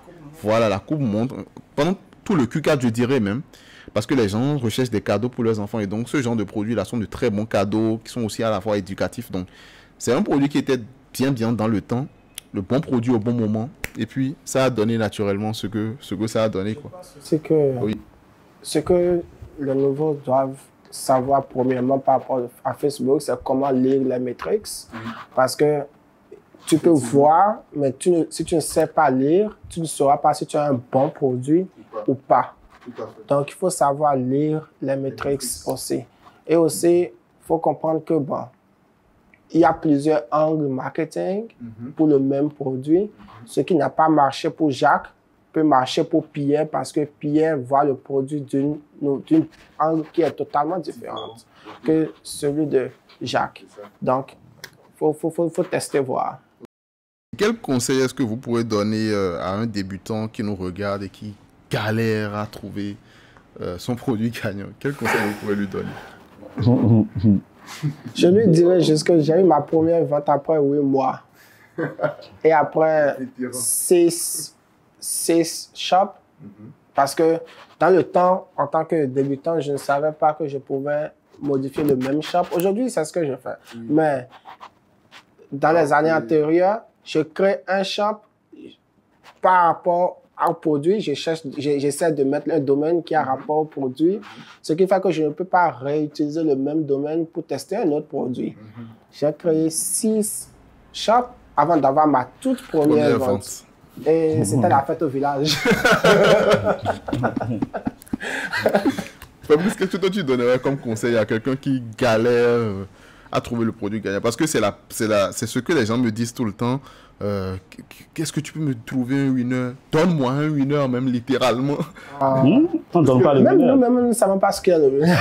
Voilà, la courbe monte. Pendant tout le Q4, je dirais même. Parce que les gens recherchent des cadeaux pour leurs enfants. Et donc, ce genre de produits-là sont de très bons cadeaux, qui sont aussi à la fois éducatifs. Donc, c'est un produit qui était bien dans le temps. Le bon produit au bon moment. Et puis, ça a donné naturellement ce que ça a donné, quoi. C'est que, Oui. ce que les nouveaux doivent savoir premièrement par rapport à Facebook, c'est comment lire les métriques. Parce que tu peux voir, mais si tu ne sais pas lire, tu ne sauras pas si tu as un bon produit ou pas. Donc, il faut savoir lire les métriques aussi. Et aussi, il faut comprendre que, bon, il y a plusieurs angles marketing pour le même produit. Ce qui n'a pas marché pour Jacques peut marcher pour Pierre parce que Pierre voit le produit d'une angle qui est totalement différente que celui de Jacques. Donc, il faut tester, voir. Quel conseil est-ce que vous pourrez donner à un débutant qui nous regarde et qui galère à trouver son produit gagnant? Quel conseil vous pouvez lui donner? Je lui dirais juste que j'ai eu ma première vente après 8 mois. Et après 6 shops. Parce que dans le temps, en tant que débutant, je ne savais pas que je pouvais modifier le même shop. Aujourd'hui, c'est ce que je fais. Mais dans les années antérieures, je crée un shop par rapport au produit. J'essaie de mettre un domaine qui a rapport au produit. Ce qui fait que je ne peux pas réutiliser le même domaine pour tester un autre produit. J'ai créé 6 shops avant d'avoir ma toute première vente. Et c'était la fête au village. Fabrice, qu'est-ce que toi tu donnerais comme conseil à quelqu'un qui galère à trouver le produit gagnant? Parce que c'est ce que les gens me disent tout le temps. Qu'est-ce que tu peux me trouver un winner? Donne-moi un winner, même littéralement. On donne pas le même winner. nous-mêmes, nous ne savons pas ce qu'est le winner.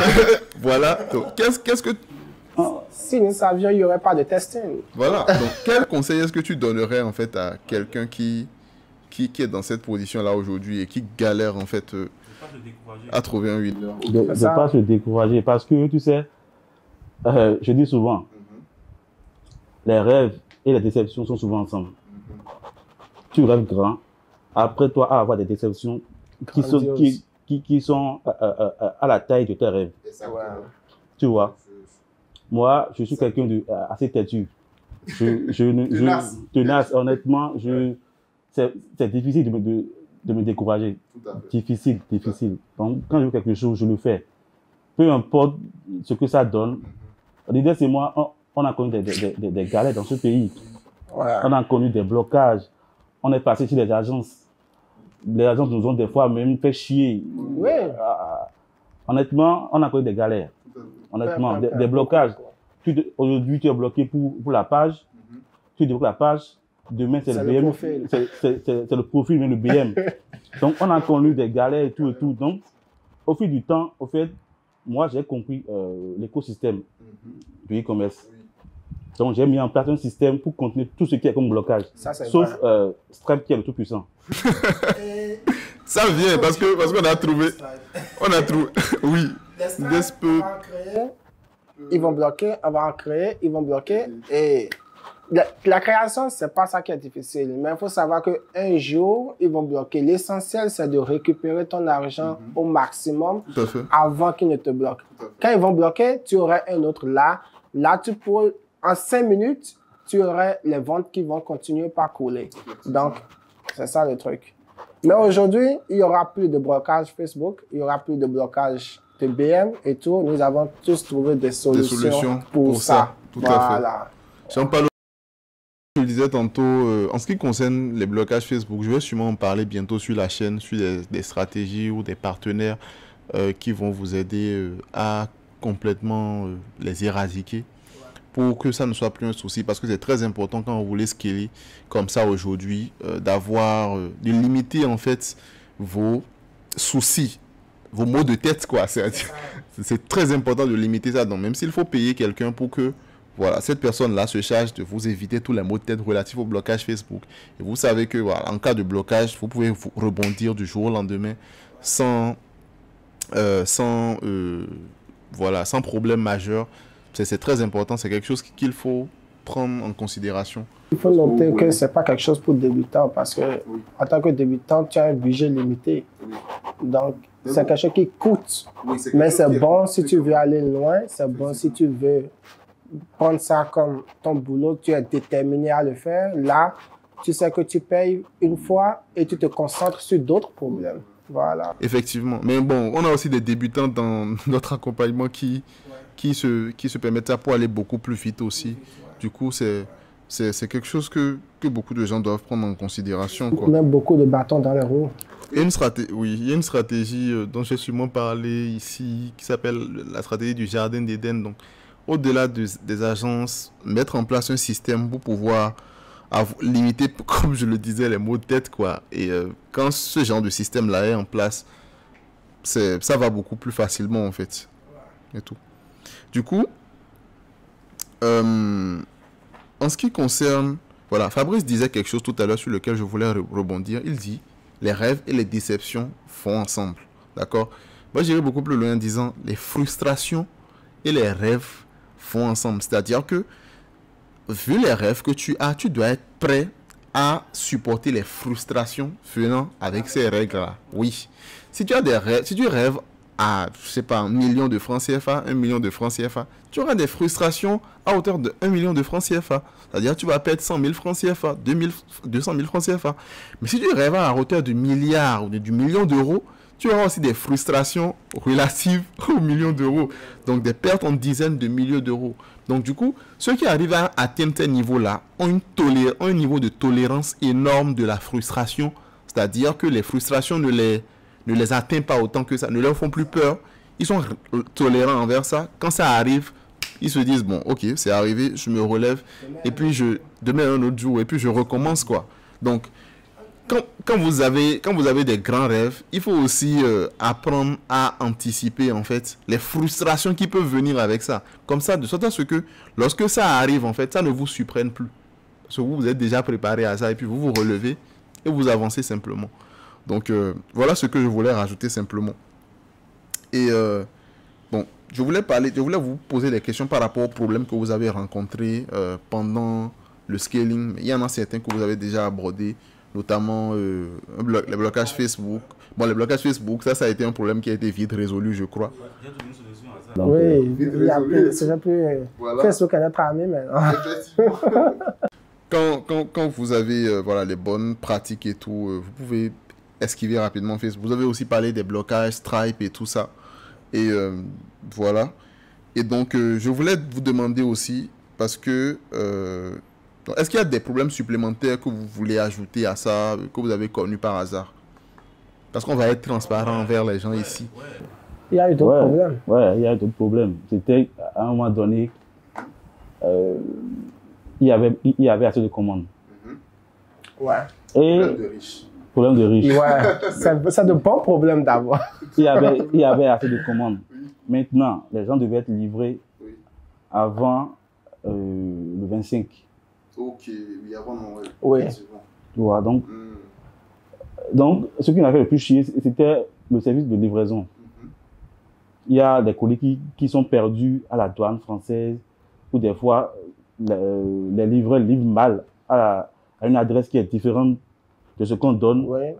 Voilà. Donc, qu'est-ce que... Si nous savions, il n'y aurait pas de testing. Voilà. Donc, quel conseil est-ce que tu donnerais en fait à quelqu'un qui est dans cette position-là aujourd'hui et qui galère en fait à trouver un winner? De ne pas se décourager parce que tu sais, je dis souvent, les rêves et les déceptions sont souvent ensemble. Tu rêves grand, après toi à avoir des déceptions qui sont à la taille de tes rêves. Tu vois, moi je suis quelqu'un de assez têtu. Tenace, honnêtement, c'est difficile de me décourager. Difficile. Donc, quand je veux quelque chose, je le fais. Peu importe ce que ça donne. L'idée, c'est moi, on a connu des galères dans ce pays. Ouais. On a connu des blocages. On est passé chez les agences. Les agences nous ont des fois même fait chier. Oui. Honnêtement, on a connu des galères. Honnêtement, des blocages. Aujourd'hui, tu es bloqué pour la page. Tu débloques la page. Demain, c'est le BM. C'est le profil, mais le BM. Donc, on a connu des galères et tout. Donc, au fil du temps, au fait, moi, j'ai compris l'écosystème du e-commerce. Donc, j'ai mis en place un système pour contenir tout ce qui est comme blocage. Sauf Stripe qui est le tout puissant. Ça vient parce qu'on a trouvé. Oui. Ils vont bloquer, on va en créer, ils vont bloquer. Et la création, c'est pas ça qui est difficile. Mais il faut savoir qu'un jour, ils vont bloquer. L'essentiel, c'est de récupérer ton argent au maximum avant qu'ils ne te bloquent. Quand ils vont bloquer, tu aurais un autre là. Là, tu pourrais, en 5 minutes, tu aurais les ventes qui vont continuer par couler. Donc, c'est ça le truc. Mais aujourd'hui, il n'y aura plus de blocage Facebook, il n'y aura plus de blocage de BM et tout. Nous avons tous trouvé des solutions pour ça. Tout à fait. Jean-Paul, je le disais tantôt, en ce qui concerne les blocages Facebook, je vais sûrement en parler bientôt sur la chaîne, sur des stratégies ou des partenaires qui vont vous aider à complètement les éradiquer pour que ça ne soit plus un souci, parce que c'est très important quand vous voulez scaler comme ça aujourd'hui, de limiter en fait vos soucis, vos maux de tête, quoi. C'est très important de limiter ça. Donc même s'il faut payer quelqu'un pour que voilà, cette personne-là se charge de vous éviter tous les maux de tête relatifs au blocage Facebook. Et vous savez que voilà, en cas de blocage, vous pouvez rebondir du jour au lendemain sans problème majeur. C'est très important, c'est quelque chose qu'il faut prendre en considération. Il faut noter que ce n'est pas quelque chose pour débutants parce que en tant que débutant, tu as un budget limité. Donc, c'est quelque chose qui coûte. Mais c'est bon si tu veux aller loin, c'est bon si tu veux prendre ça comme ton boulot, tu es déterminé à le faire. Là, tu sais que tu payes une fois et tu te concentres sur d'autres problèmes. Voilà. Effectivement. Mais bon, on a aussi des débutants dans notre accompagnement qui se permettent ça pour aller beaucoup plus vite aussi. Du coup, c'est quelque chose que beaucoup de gens doivent prendre en considération, quoi. Même beaucoup de bâtons dans les roues. Il y a une stratégie dont j'ai sûrement parlé ici, qui s'appelle la stratégie du jardin d'Éden. Donc, au-delà des agences, mettre en place un système pour pouvoir limiter, comme je le disais, les maux de tête, quoi. Et quand ce genre de système-là est en place, ça va beaucoup plus facilement, en fait. Et tout. Du coup, en ce qui concerne... Voilà, Fabrice disait quelque chose tout à l'heure sur lequel je voulais rebondir. Il dit, les rêves et les déceptions font ensemble. D'accord? Moi, j'irai beaucoup plus loin en disant, les frustrations et les rêves font ensemble. C'est-à-dire que, vu les rêves que tu as, tu dois être prêt à supporter les frustrations venant avec ces règles-là. Oui. Si tu as des rêves, si tu rêves à, je sais pas, 1 million de francs CFA, 1 million de francs CFA, tu auras des frustrations à hauteur de 1 million de francs CFA. C'est-à-dire tu vas perdre 100 000 francs CFA, 200 000 francs CFA. Mais si tu rêves à hauteur du milliard ou du million d'euros, tu auras aussi des frustrations relatives aux millions d'euros. Donc des pertes en dizaines de milliers d'euros. Donc du coup, ceux qui arrivent à atteindre ces niveaux-là ont un niveau de tolérance énorme de la frustration. C'est-à-dire que les frustrations ne les atteignent pas autant que ça, ne leur font plus peur. Ils sont tolérants envers ça. Quand ça arrive, ils se disent, bon, ok, c'est arrivé, je me relève. Et puis, demain, un autre jour, et puis je recommence, quoi. Donc, quand vous avez des grands rêves, il faut aussi apprendre à anticiper, en fait, les frustrations qui peuvent venir avec ça. Comme ça, de sorte à ce que, lorsque ça arrive, en fait, ça ne vous surprenne plus. Parce que vous êtes déjà préparé à ça, et puis vous vous relevez, et vous avancez simplement. Donc, voilà ce que je voulais rajouter simplement. Et, bon, je voulais vous poser des questions par rapport aux problèmes que vous avez rencontrés pendant le scaling. Il y en a certains que vous avez déjà abordés. notamment les blocages Facebook. Bon, les blocages Facebook, ça a été un problème qui a été vite résolu, je crois. Donc, Oui, c'est plus Voilà. Facebook est notre ami maintenant. Quand vous avez voilà, les bonnes pratiques et tout, vous pouvez esquiver rapidement Facebook. Vous avez aussi parlé des blocages, Stripe et tout ça. Et voilà. Et donc, je voulais vous demander aussi, parce que est-ce qu'il y a des problèmes supplémentaires que vous voulez ajouter à ça, que vous avez connus par hasard? Parce qu'on va être transparent envers les gens ici. Il y a eu d'autres problèmes. Ouais, il y a eu d'autres problèmes. C'était à un moment donné, il y avait assez de commandes. Ouais. Et problème de riches. Ouais, c'est de bons problèmes d'abord. Il y avait assez de commandes. Maintenant, les gens devaient être livrés avant le 25. Ok, oui, avant Noël. Oui. Tu vois, donc, ce qui m'a fait le plus chier, c'était le service de livraison. Il y a des colis qui sont perdus à la douane française, ou des fois, les livreurs livrent mal à une adresse qui est différente de ce qu'on donne. Oui.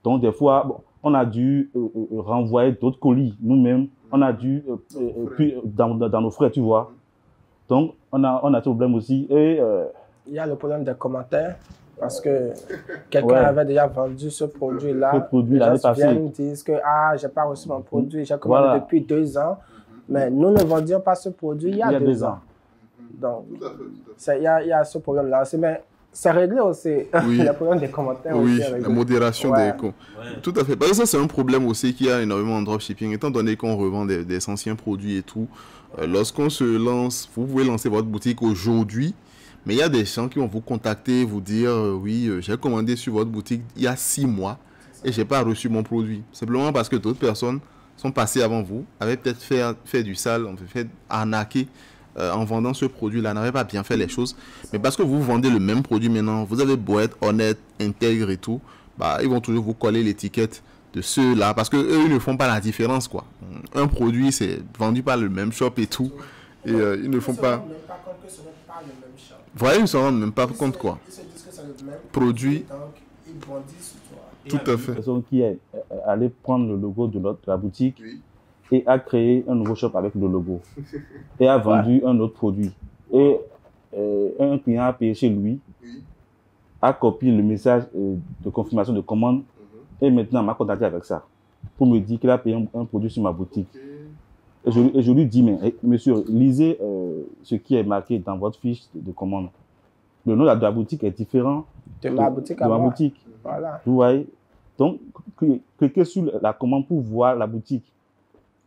Donc, des fois, bon, on a dû renvoyer d'autres colis nous-mêmes. On a dû, puis dans nos frais, tu vois. Donc, on a ce problème aussi. Et, il y a le problème des commentaires, parce que quelqu'un avait déjà vendu ce produit-là. Ce produit l'année passée. Les gens disent que j'ai pas reçu mon produit, j'ai commandé depuis 2 ans. Mais nous ne vendions pas ce produit il y a 2 ans. Donc, il y a ce problème-là aussi. Mais c'est réglé aussi. Oui. Le problème des commentaires oui, aussi. la modération des comptes. Tout à fait. Parce que ça, c'est un problème aussi qu'il y a énormément en dropshipping. Étant donné qu'on revend des anciens produits et tout, lorsqu'on se lance, vous pouvez lancer votre boutique aujourd'hui, mais il y a des gens qui vont vous contacter, vous dire oui, j'ai commandé sur votre boutique il y a 6 mois et j'ai pas reçu mon produit. Simplement parce que d'autres personnes sont passées avant vous, avaient peut-être fait du sale, ont fait arnaquer en vendant ce produit-là, n'avaient pas bien fait les choses. Mais parce que vous vendez le même produit maintenant, vous avez beau être honnête, intègre et tout, bah, ils vont toujours vous coller l'étiquette de ceux-là parce que eux, ils ne font pas la différence, quoi. Un produit, c'est vendu par le même shop et tout. Et ils ne font pas... Voilà, ils ne se rendent même pas compte, quoi. Ils se disent que c'est le même produit. Donc, ils bondissent sur toi. Tout à fait. Une personne qui est allée prendre le logo de la boutique et a créé un nouveau shop avec le logo et a vendu un autre produit. Et un client a payé chez lui, a copié le message de confirmation de commande et maintenant m'a contacté avec ça pour me dire qu'il a payé un produit sur ma boutique. Et je lui dis, mais monsieur, lisez ce qui est marqué dans votre fiche de commande. Le nom de la boutique est différent de ma boutique. Voilà. Vous voyez? Donc, cliquez sur la commande pour voir la boutique.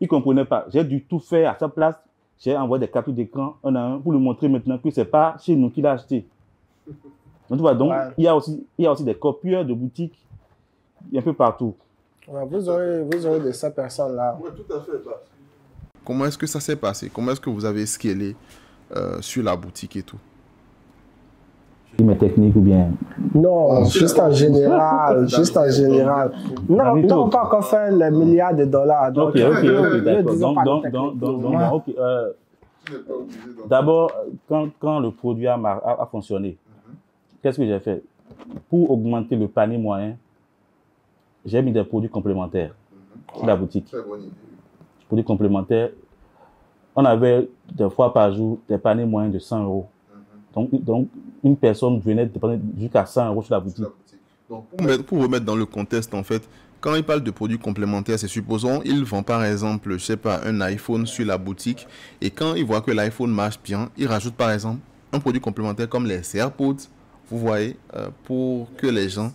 Il ne comprenait pas. J'ai dû tout faire à sa place. J'ai envoyé des captures d'écran un à un pour lui montrer maintenant que ce n'est pas chez nous qu'il a acheté. Donc, tu vois, donc il y a aussi des copieurs de boutiques un peu partout. Ouais, vous aurez de ces personnes-là. Oui, tout à fait. Comment est-ce que ça s'est passé? Comment est-ce que vous avez scalé sur la boutique et tout? Mes techniques ou bien? Non, juste en général. Juste en général. Non, pas encore fait les milliards de dollars. Donc, ok, d'accord. Donc, d'abord, quand le produit a fonctionné, qu'est-ce que j'ai fait? Pour augmenter le panier moyen, j'ai mis des produits complémentaires sur la boutique. Produits complémentaires, on avait des fois par jour des paniers moyens de 100 euros. Donc, une personne venait dépenser jusqu'à 100 euros sur la boutique. Donc, pour remettre dans le contexte, en fait, quand il parle de produits complémentaires, c'est supposons, ils vendent par exemple, je sais pas, un iPhone sur la boutique, et quand ils voient que l'iPhone marche bien, ils rajoutent par exemple un produit complémentaire comme les AirPods, vous voyez, pour que les gens,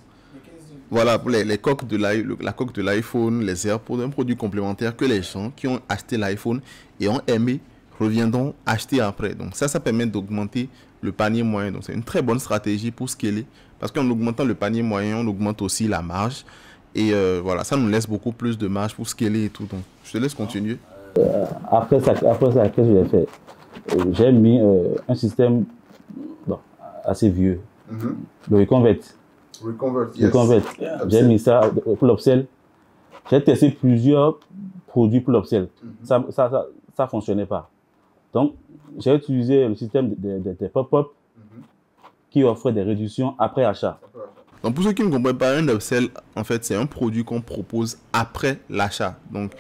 voilà, pour la coque de l'iPhone, les AirPods, un produit complémentaire que les gens qui ont acheté l'iPhone et ont aimé reviendront acheter après. Donc ça permet d'augmenter le panier moyen. Donc c'est une très bonne stratégie pour scaler, parce qu'en augmentant le panier moyen, on augmente aussi la marge. Et voilà, ça nous laisse beaucoup plus de marge pour scaler et tout. Donc je te laisse continuer. Après ça, qu'est-ce que j'ai fait? J'ai mis un système assez vieux, le Reconvert. Reconvert. J'ai mis ça pour l'upsell. J'ai testé plusieurs produits pour l'upsell. Ça fonctionnait pas. Donc, j'ai utilisé le système des pop-up qui offrait des réductions après achat. Donc pour ceux qui ne comprennent pas, un upsell, en fait, c'est un produit qu'on propose après l'achat. Donc,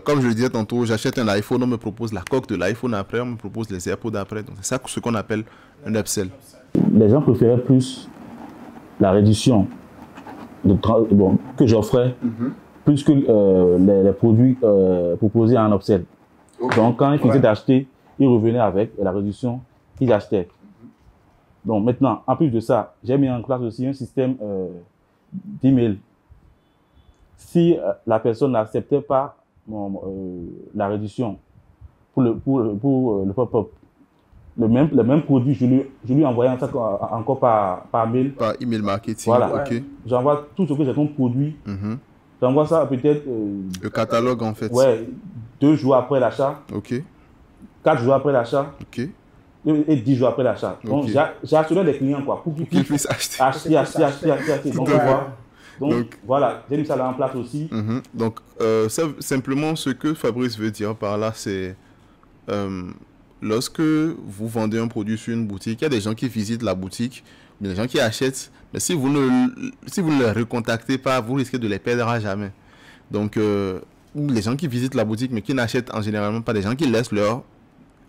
comme je le disais tantôt, j'achète un iPhone, on me propose la coque de l'iPhone après, on me propose les AirPods après. Donc c'est ça ce qu'on appelle un upsell. Les gens préféraient plus la réduction que j'offrais, plus que les produits proposés en upsell. Okay. Donc quand ils faisaient d'acheter, ils revenaient avec la réduction, ils achetaient. Donc maintenant, en plus de ça, j'ai mis en place aussi un système d'email. Si la personne n'acceptait pas la réduction pour le pop-up, le même produit, je lui envoyais encore par mail. Par email marketing. Voilà. Okay. J'envoie tout ce que j'ai comme produit. J'envoie ça peut-être. Le catalogue en fait. Ouais, 2 jours après l'achat. Ok. 4 jours après l'achat. Ok. Et 10 jours après l'achat. Donc j'ai assuré des clients quoi, pour qu'ils puissent acheter. Acheter. Donc voilà, j'ai mis ça là en place aussi. Donc simplement ce que Fabrice veut dire par là, c'est lorsque vous vendez un produit sur une boutique, il y a des gens qui visitent la boutique, il y a des gens qui achètent, mais si vous ne les recontactez pas, vous risquez de les perdre à jamais. Donc les gens qui visitent la boutique mais qui n'achètent en général pas, des gens qui laissent leur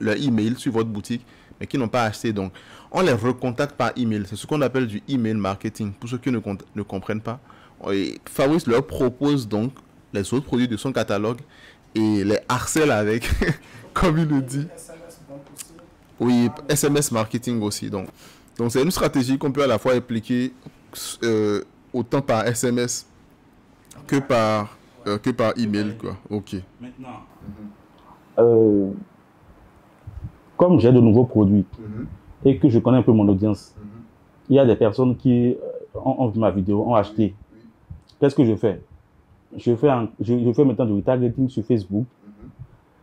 email sur votre boutique mais qui n'ont pas acheté, donc on les recontacte par email. C'est ce qu'on appelle du email marketing pour ceux qui ne comprennent pas. Et Fabrice leur propose donc les autres produits de son catalogue et les harcèle avec comme il le dit. Oui, SMS marketing aussi. Donc c'est une stratégie qu'on peut à la fois appliquer autant par SMS que par email quoi. Ok. Maintenant comme j'ai de nouveaux produits et que je connais un peu mon audience, il y a des personnes qui ont vu ma vidéo, ont acheté. Qu'est-ce que je fais? Je fais maintenant du retargeting sur Facebook.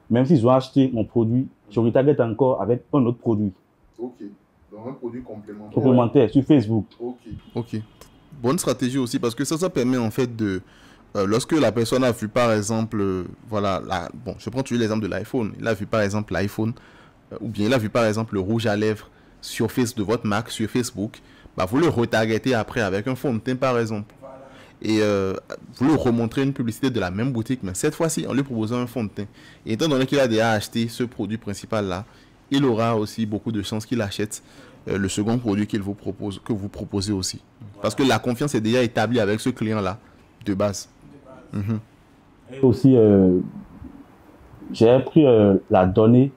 Même s'ils ont acheté mon produit, je retarget encore avec un autre produit. Ok. Donc un produit complémentaire. Complémentaire sur Facebook. Ok. Bonne stratégie aussi parce que ça permet en fait de... lorsque la personne a vu par exemple, bon, je prends toujours l'exemple de l'iPhone. Il a vu par exemple l'iPhone, ou bien il a vu par exemple le rouge à lèvres sur de votre marque sur Facebook, bah, vous le retargetez après avec un fond de teint par exemple. Et vous lui remontrez une publicité de la même boutique, mais cette fois-ci en lui proposant un fond de teint. Et étant donné qu'il a déjà acheté ce produit principal là, il aura aussi beaucoup de chances qu'il achète le second produit que vous proposez aussi. Parce que la confiance est déjà établie avec ce client là de base. Et aussi, j'ai pris la donnée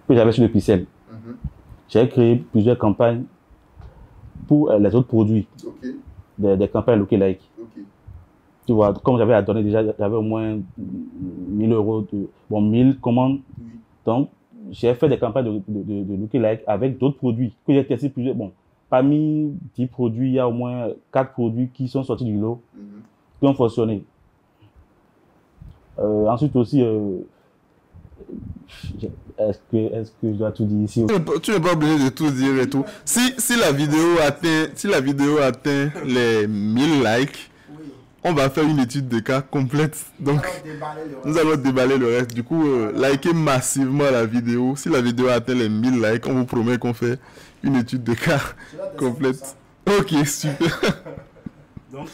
que j'avais sur le pixel. J'ai créé plusieurs campagnes pour les autres produits, des campagnes lookalike. Tu vois, comme j'avais la donnée déjà, j'avais au moins 1000 euros, 1000 commandes. Donc, j'ai fait des campagnes de lookalike avec d'autres produits que j'ai testé plusieurs. Bon, parmi 10 produits, il y a au moins 4 produits qui sont sortis du lot, qui ont fonctionné. Ensuite aussi, est-ce que je dois tout dire ici? Tu n'es pas obligé de tout dire et tout. Si la vidéo atteint les 1000 likes, on va faire une étude de cas complète. Donc, nous allons déballer le reste. Du coup, likez massivement la vidéo. Si la vidéo atteint les 1000 likes, on vous promet qu'on fait une étude de cas complète. Ok, super. Donc,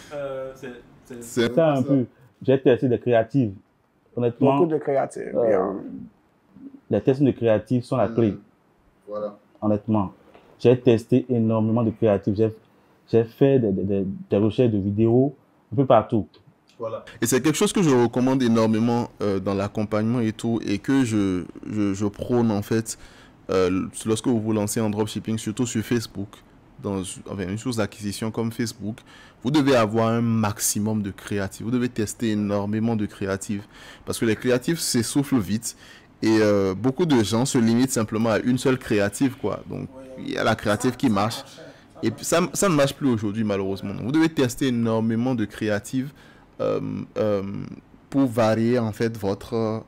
c'est ça un peu. J'ai testé des créatives. Honnêtement, beaucoup de créatives. Les tests de créatives sont la clé. Voilà. Honnêtement, j'ai testé énormément de créatives. J'ai fait des recherches de vidéos un peu partout. Voilà. Et c'est quelque chose que je recommande énormément dans l'accompagnement et tout, et que je prône en fait lorsque vous vous lancez en dropshipping, surtout sur Facebook, dans une source d'acquisition comme Facebook. Vous devez avoir un maximum de créatives. Vous devez tester énormément de créatives. Parce que les créatives s'essoufflent vite. Et beaucoup de gens se limitent simplement à une seule créative, quoi. Donc, il y a la créative qui marche. Et puis, ça ne marche plus aujourd'hui, malheureusement. Donc, vous devez tester énormément de créatives pour varier, en fait, votre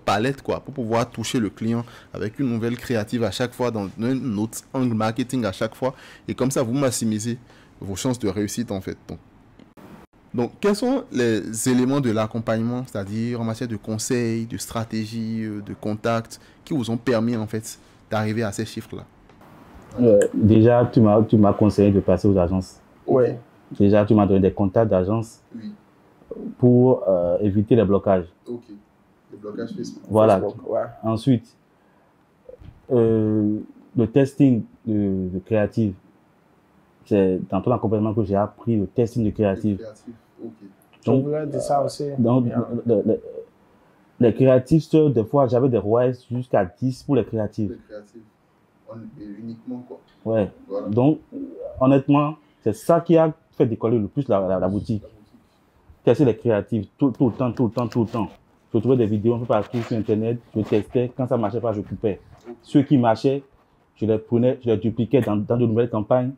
palette, quoi. Pour pouvoir toucher le client avec une nouvelle créative à chaque fois, dans un autre angle marketing à chaque fois. Et comme ça, vous maximisez vos chances de réussite, en fait. Donc, quels sont les éléments de l'accompagnement, c'est-à-dire en matière de conseils, de stratégie, de contacts, qui vous ont permis, en fait, d'arriver à ces chiffres-là? Déjà, tu m'as conseillé de passer aux agences. Oui. Déjà, tu m'as donné des contacts d'agences Oui. pour éviter les blocages. Ok. Le blocage Facebook. Voilà. Facebook, ouais. Ensuite, le testing de créative. C'est dans tout l'accompagnement que j'ai appris, le testing de créative. Ok. Je voulais dire ça aussi. Donc, Yeah. les créatifs, des fois, j'avais des royalties jusqu'à 10 pour les créatifs. Le créatif. Uniquement quoi. Ouais. Voilà. Donc, honnêtement, c'est ça qui a fait décoller le plus la boutique. Tester les créatifs tout le temps. Je trouvais des vidéos un peu partout sur Internet, je testais. Quand ça ne marchait pas, je coupais. Ceux qui marchaient, je les prenais, je les dupliquais dans de nouvelles campagnes.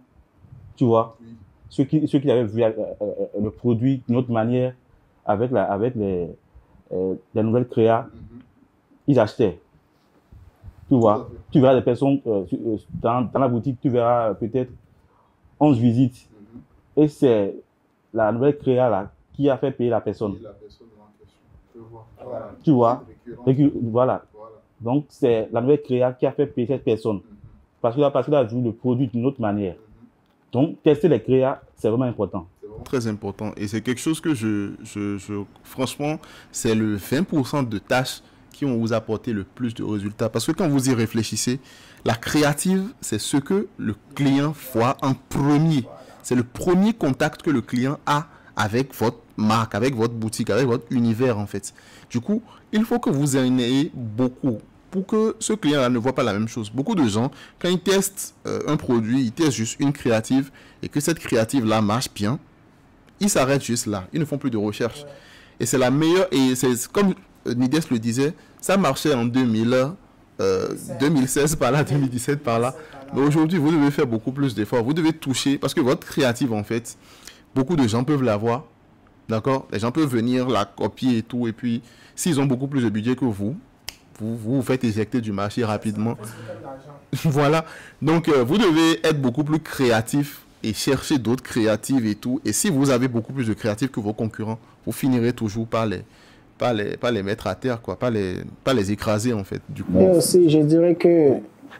Tu vois, Oui. ceux qui avaient vu le produit d'une autre manière, avec les nouvelles créas, ils achetaient. Tu vois, tu verras des personnes dans la boutique, tu verras peut-être 11 visites. Et c'est la nouvelle créa là, qui a fait payer la personne. Et la personne en question. Je vois. Voilà. Tu vois, Voilà. voilà. Donc, c'est la nouvelle créa qui a fait payer cette personne. Parce qu'il a vu le produit d'une autre manière. Donc, tester les créas, c'est vraiment important. C'est vraiment très important. Et c'est quelque chose que franchement, c'est le 20% de tâches qui vont vous apporter le plus de résultats. Parce que quand vous y réfléchissez, la créative, c'est ce que le client voit en premier. C'est le premier contact que le client a avec votre marque, avec votre boutique, avec votre univers en fait. Du coup, il faut que vous en ayez beaucoup pour que ce client-là ne voit pas la même chose. Beaucoup de gens, quand ils testent un produit, ils testent juste une créative et que cette créative-là marche bien, ils s'arrêtent juste là. Ils ne font plus de recherche. Ouais. Et c'est la meilleure, et c'est comme Nides le disait, ça marchait en 2016 par là, 2017 par là. Mais aujourd'hui, vous devez faire beaucoup plus d'efforts. Vous devez toucher, parce que votre créative, en fait, beaucoup de gens peuvent l'avoir. D'accord? Les gens peuvent venir la copier et tout. Et puis, s'ils ont beaucoup plus de budget que vous faites éjecter du marché rapidement. Voilà. Donc, vous devez être beaucoup plus créatif et chercher d'autres créatives et tout. Et si vous avez beaucoup plus de créatifs que vos concurrents, vous finirez toujours par les mettre à terre, quoi. Pas les écraser, en fait. Du coup. Et aussi, je dirais que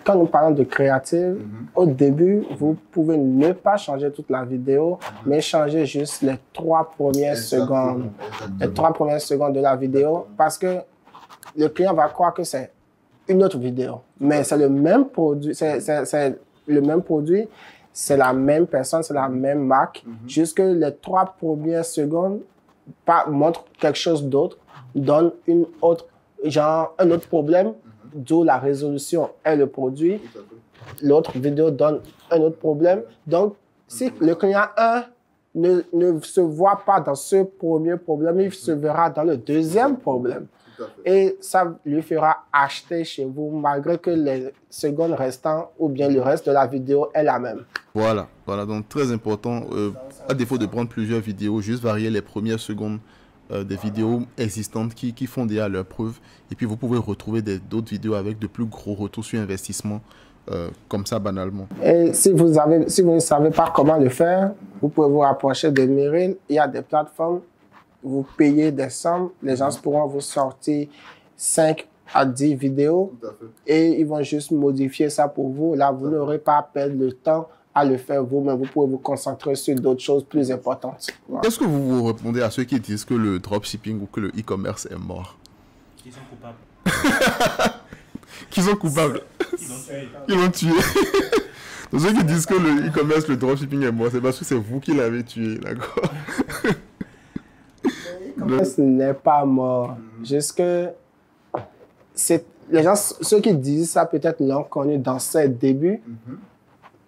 quand nous parlons de créative, au début, vous pouvez ne pas changer toute la vidéo, mais changer juste les 3 premières secondes. Les 3 premières secondes de la vidéo, parce que le client va croire que c'est une autre vidéo. Mais c'est le même produit, c'est le même produit, c'est la même personne, c'est la même marque. Juste que les 3 premières secondes montrent quelque chose d'autre, donne un autre problème, d'où la résolution est le produit. L'autre vidéo donne un autre problème. Donc, si le client 1 ne se voit pas dans ce premier problème, il se verra dans le deuxième problème. Et ça lui fera acheter chez vous, malgré que les secondes restantes ou bien le reste de la vidéo est la même. Voilà, donc très important. À défaut de prendre plusieurs vidéos, juste varier les premières secondes des vidéos existantes qui font déjà leurs preuves. Et puis vous pouvez retrouver d'autres vidéos avec de plus gros retours sur investissement, comme ça banalement. Et si vous ne savez pas comment le faire, vous pouvez vous rapprocher de Meryl. Il y a des plateformes. Vous payez des sommes, les gens pourront vous sortir 5 à 10 vidéos et ils vont juste modifier ça pour vous. Là, vous n'aurez pas à perdre le temps à le faire vous-même. Vous pouvez vous concentrer sur d'autres choses plus importantes. Voilà. Qu'est-ce que vous répondez à ceux qui disent que le dropshipping ou que le e-commerce est mort? Qu'ils sont coupables. Qu'ils sont coupables. Ils l'ont tué. Donc, ceux qui disent que le e-commerce, le dropshipping est mort, c'est parce que c'est vous qui l'avez tué, d'accord? Ce n'est pas mort. Juste que les gens, ceux qui disent ça, peut-être l'ont connu dans ses débuts.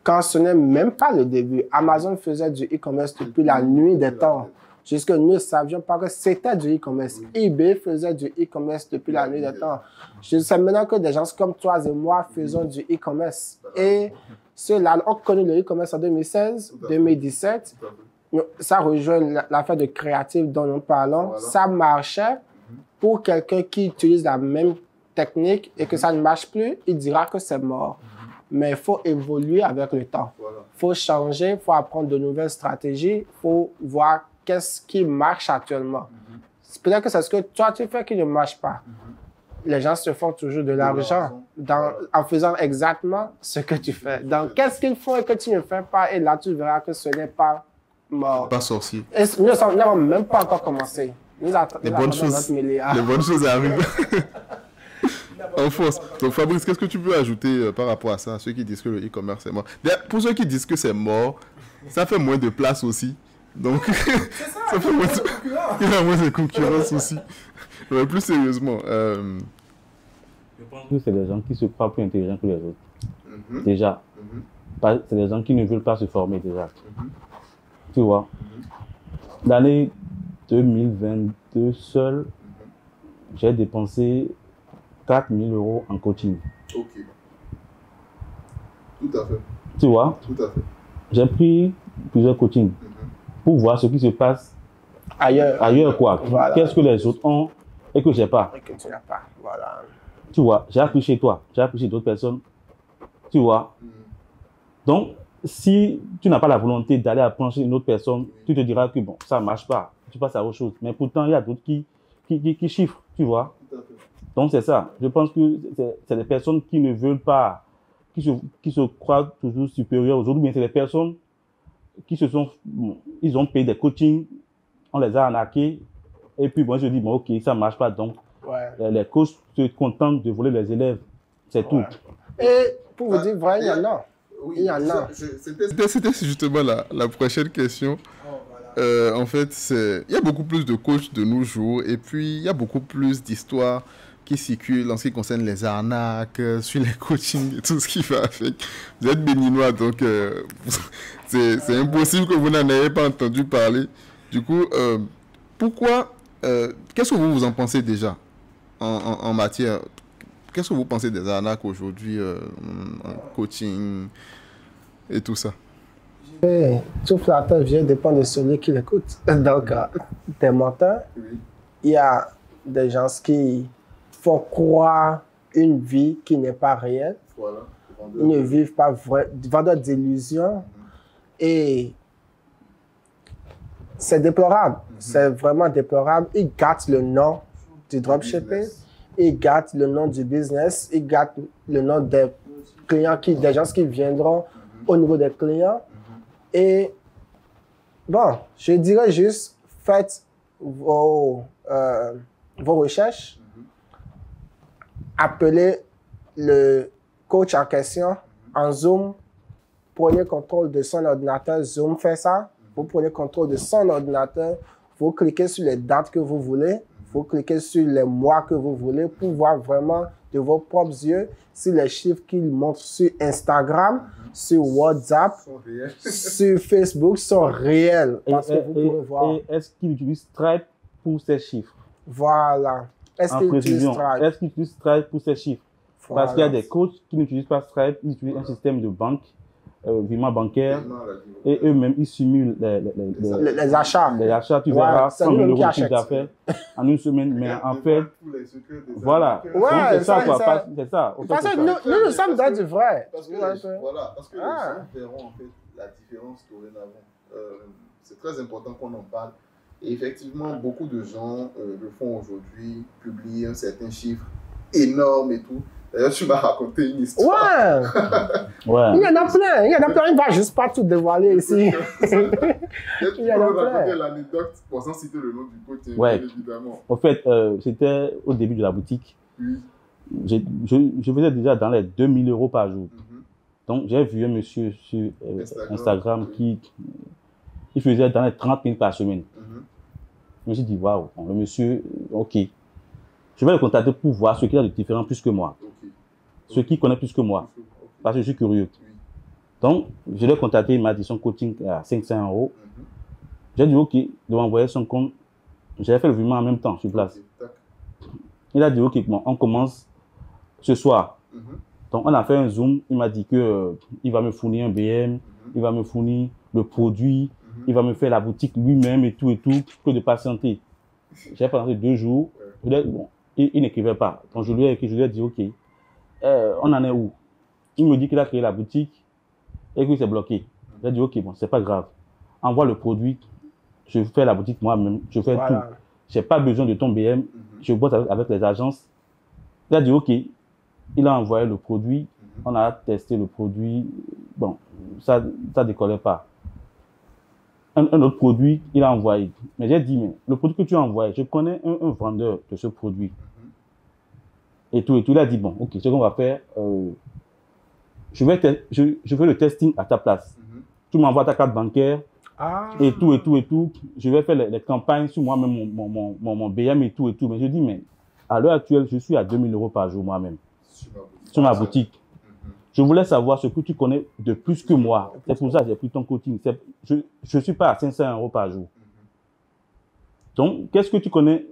Quand ce n'est même pas le début. Amazon faisait du e-commerce depuis la nuit des temps. Jusque nous ne savions pas que c'était du e-commerce. eBay faisait du e-commerce depuis la nuit des temps. Je sais maintenant que des gens comme toi et moi faisons du e-commerce. Et ceux-là ont connu le e-commerce en 2016, 2017. Ça rejoint l'affaire de créative dont nous parlons. Voilà. Ça marchait pour quelqu'un qui utilise la même technique et que ça ne marche plus, il dira que c'est mort. Mais il faut évoluer avec le temps. Il faut changer, il faut apprendre de nouvelles stratégies, il faut voir qu'est-ce qui marche actuellement. Peut-être que c'est ce que toi tu fais qui ne marche pas. Les gens se font toujours de l'argent en faisant exactement ce que tu fais. Donc, qu'est-ce qu'ils font et que tu ne fais pas? Et là, tu verras que ce n'est pas Bon. Pas sorcier. Et nous n'avons même pas encore commencé. Les bonnes choses arrivent. En force. Donc Fabrice, qu'est-ce que tu peux ajouter par rapport à ça, ceux qui disent que le e-commerce est mort? Pour ceux qui disent que c'est mort, ça fait moins de place aussi. Donc, ça fait moins il y a moins de concurrence aussi. Mais plus sérieusement, je pense que c'est des gens qui se croient plus intelligents que les autres. Déjà. C'est des gens qui ne veulent pas se former déjà. Tu vois. L'année 2022 seul, j'ai dépensé 4 000 € en coaching. Ok. Tout à fait. Tu vois. Tout à fait. J'ai pris plusieurs coachings pour voir ce qui se passe ailleurs quoi. Voilà. Qu'est-ce que les autres ont et que j'ai pas. Et que tu n'as pas. Voilà. Tu vois, j'ai appris chez toi, j'ai appris chez d'autres personnes. Tu vois. Donc, si tu n'as pas la volonté d'aller apprendre chez une autre personne, tu te diras que bon, ça ne marche pas. Tu passes à autre chose. Mais pourtant, il y a d'autres qui chiffrent, tu vois. Donc, c'est ça. Je pense que c'est des personnes qui ne veulent pas, qui se croient toujours supérieures aux autres, mais c'est des personnes qui ils ont payé des coachings, on les a arnaqués, et puis bon, je dis, bon, ok, ça ne marche pas, donc les coachs se contentent de voler les élèves, c'est tout. Et pour vous dire vrai, il y en a. Oui, il y en a. C'était justement la prochaine question. En fait, il y a beaucoup plus de coachs de nos jours, et puis il y a beaucoup plus d'histoires qui circulent en ce qui concerne les arnaques, sur les coachings et tout ce qui va avec. Vous êtes béninois, donc c'est impossible que vous n'en ayez pas entendu parler. Du coup, pourquoi, qu'est-ce que vous en pensez déjà en matière, qu'est-ce que vous pensez des arnaques aujourd'hui en coaching et tout ça? Tout flatteur vient dépendre de celui qui l'écoute. Donc, des menteurs, il y a des gens qui font croire une vie qui n'est pas réelle. Voilà. Ils ne vivent pas vendeur d'illusions. Et c'est déplorable. C'est vraiment déplorable. Ils gâtent le nom du dropshipping. Ils gâtent le nom du business. Ils gâtent le nom des clients, des gens qui viendront au niveau des clients. Et bon, je dirais juste, faites vos recherches. Appelez le coach en question en Zoom. Prenez contrôle de son ordinateur. Zoom fait ça. Vous prenez contrôle de son ordinateur. Vous cliquez sur les dates que vous voulez. Vous cliquez sur les mois que vous voulez pour voir vraiment de vos propres yeux si les chiffres qu'ils montrent sur Instagram, sur WhatsApp, sur Facebook sont réels. Parce que vous pouvez voir. Et est-ce qu'ils utilisent Stripe pour ces chiffres? Voilà. Est-ce qu'ils utilisent Stripe? Est-ce qu'ils utilisent Stripe pour ces chiffres? Voilà. Parce qu'il y a des coachs qui n'utilisent pas Stripe, ils utilisent un système de banque, virement bancaire, et eux-mêmes, ils simulent les achats. Les achats, tu verras 100 000 € de chiffre d'affaires en une semaine, mais en fait, voilà. C'est ça, quoi. C'est ça. Parce que nous sommes dans du vrai. Parce que les gens verront en fait la différence dorénavant. C'est très important qu'on en parle. Et effectivement, beaucoup de gens le font aujourd'hui, publient un certain chiffre énorme et tout. D'ailleurs, tu m'as raconté une histoire. Ouais. Il y en a plein. Il y en a plein. Il ne va juste pas tout dévoiler ici. Il y en a plein. Tu peux l'anecdote sans citer le nom du coach, bien évidemment. En fait, c'était au début de la boutique. Je faisais déjà dans les 2 000 € par jour. Donc, j'ai vu un monsieur sur Instagram qui il faisait dans les 30 000 par semaine. Je me suis dit, waouh, le monsieur, ok. Je vais le contacter pour voir ce qu'il a de différent plus que moi. Ce qu'il connaît plus que moi. Parce que je suis curieux. Donc, je l'ai contacté, il m'a dit son coaching à 500 €. J'ai dit, ok, de m'envoyer son compte. J'ai fait le virement en même temps sur place. Il a dit, ok, bon, on commence ce soir. Donc, on a fait un Zoom. Il m'a dit qu'il va me fournir un BM, il va me fournir le produit, il va me faire la boutique lui-même et tout, que de patienter. J'ai patienté 2 jours. Bon, il n'écrivait pas. Donc, je lui ai écrit, je lui ai dit, ok, on en est où? Il me dit qu'il a créé la boutique et que c'est bloqué. J'ai dit, ok, bon, c'est pas grave. Envoie le produit, je fais la boutique moi-même, je fais tout. J'ai pas besoin de ton BM, je bosse avec les agences. Il a dit, ok, il a envoyé le produit, on a testé le produit, bon, ça décollait pas. un autre produit, il a envoyé. Mais j'ai dit, mais le produit que tu as envoyé, je connais un vendeur de ce produit. Et tout. Il a dit, bon, ok, ce qu'on va faire, je fais le testing à ta place. Tu m'envoies ta carte bancaire, et tout. Je vais faire les campagnes sur moi-même, mon BM et tout. Mais je dis, mais à l'heure actuelle, je suis à 2000 € par jour moi-même. Sur ma boutique. Je voulais savoir ce que tu connais de plus que moi. C'est pour ça que j'ai pris ton coaching. Je ne suis pas à 500 € par jour. Donc, qu'est-ce que tu connais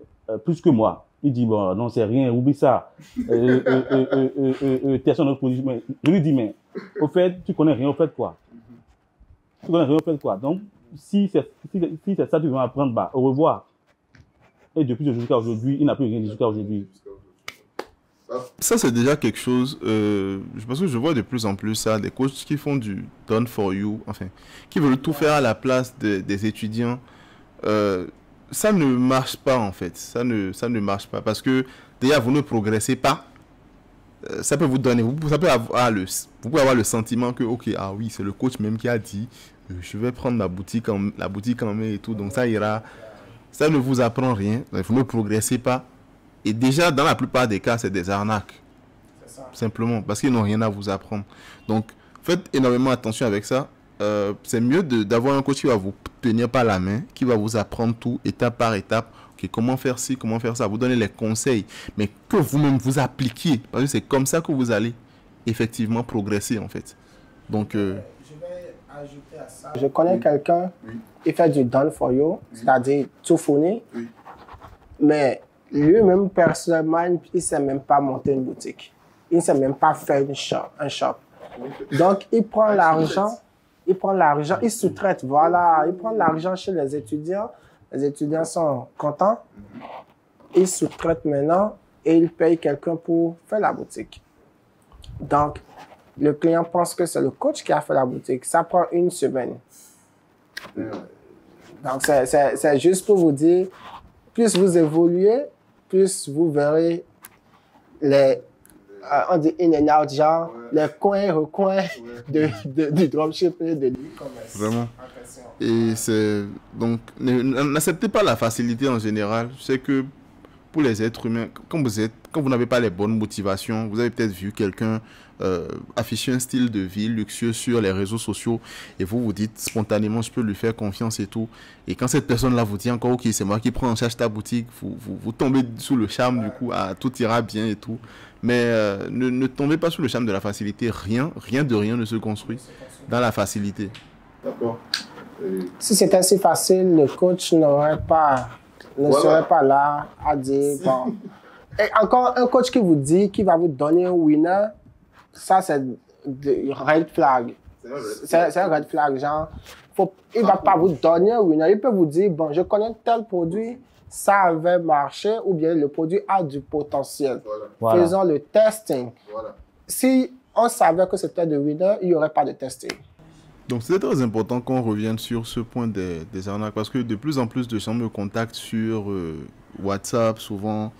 plus que moi? Il dit, bon, non, c'est rien, oublie ça. Testation de produit. Je lui dis, mais au fait, tu connais rien, au fait quoi? Tu connais rien, au fait quoi? Donc, si c'est ça que tu veux apprendre, bah, au revoir. Et depuis jusqu'à aujourd'hui, il n'a plus rien dit jusqu'à aujourd'hui. Ça, c'est déjà quelque chose, parce que je vois de plus en plus ça, des coachs qui font du done for you, enfin, qui veulent tout faire à la place des étudiants. Ça ne marche pas, en fait. Ça ne marche pas parce que, déjà, vous ne progressez pas. Ça peut vous donner, vous pouvez avoir le sentiment que, ok, ah oui, c'est le coach même qui a dit, je vais prendre la boutique en main et tout, donc ça ira. Ça ne vous apprend rien, vous ne progressez pas. Et déjà, dans la plupart des cas, c'est des arnaques. Simplement, parce qu'ils n'ont rien à vous apprendre. Donc, faites énormément attention avec ça. C'est mieux d'avoir un coach qui va vous tenir par la main, qui va vous apprendre tout, étape par étape. Okay, comment faire ci, comment faire ça, vous donner les conseils, mais que vous-même vous appliquiez. Parce que c'est comme ça que vous allez effectivement progresser, en fait. Donc, je vais ajouter à ça. Je connais quelqu'un qui fait du done for you, c'est-à-dire tout fournir. Mais lui-même, personnellement, il ne sait même pas monter une boutique. Il ne sait même pas faire un shop. Donc, il prend l'argent, il sous-traite, voilà. Il prend l'argent chez les étudiants. Les étudiants sont contents. Il sous-traite maintenant et il paye quelqu'un pour faire la boutique. Donc, le client pense que c'est le coach qui a fait la boutique. Ça prend une semaine. Donc, c'est juste pour vous dire, plus vous évoluez, plus vous verrez les, on dit in and out, genre, les coins, recoins du dropshipping, de l'e-commerce. Vraiment. Et c'est donc, n'acceptez pas la facilité en général. Je sais que pour les êtres humains, quand vous n'avez pas les bonnes motivations, vous avez peut-être vu quelqu'un afficher un style de vie luxueux sur les réseaux sociaux et vous vous dites spontanément, je peux lui faire confiance et tout. Et quand cette personne-là vous dit encore, ok, c'est moi qui prends en charge ta boutique, vous tombez sous le charme du coup, ah, tout ira bien et tout. Mais ne tombez pas sous le charme de la facilité. Rien de rien ne se construit dans la facilité. D'accord. Si c'était si facile, le coach ne serait pas là à dire, bon. Et encore, un coach qui vous dit qu'il va vous donner un winner, ça c'est de red flag. C'est un red flag, genre, il ne va pas vous donner un winner. Il peut vous dire, bon, je connais tel produit, ça avait marché, ou bien le produit a du potentiel. Voilà. Faisons le testing. Voilà. Si on savait que c'était le winner, il n'y aurait pas de testing. Donc, c'est très important qu'on revienne sur ce point des arnaques parce que de plus en plus de gens me contactent sur WhatsApp souvent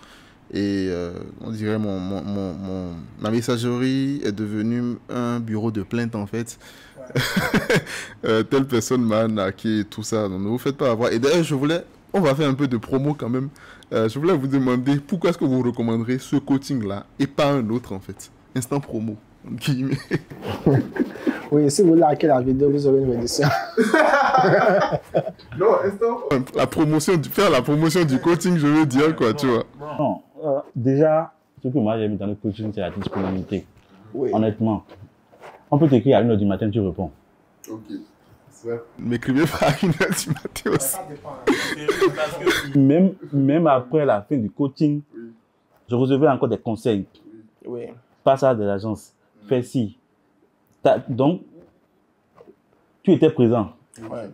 et on dirait ma messagerie est devenue un bureau de plainte en fait. Ouais. Telle personne m'a arnaqué et tout ça. Donc, ne vous faites pas avoir. Et d'ailleurs, on va faire un peu de promo quand même. Je voulais vous demander pourquoi est-ce que vous recommanderez ce coaching-là et pas un autre en fait. Instant promo. Oui, si vous likez la vidéo, vous aurez une médiation. Non, faire la promotion du coaching, je veux dire quoi, tu vois. Non, déjà, ce que moi j'ai mis dans le coaching, c'est la disponibilité. Oui. Honnêtement, on peut t'écrire à 1h du matin, tu réponds. Ok. M'écrivez pas à 1h du matin aussi. Même après la fin du coaching, je recevais encore des conseils. Oui. Passe à de l'agence. Fais ci. Donc, tu étais présent. Ouais.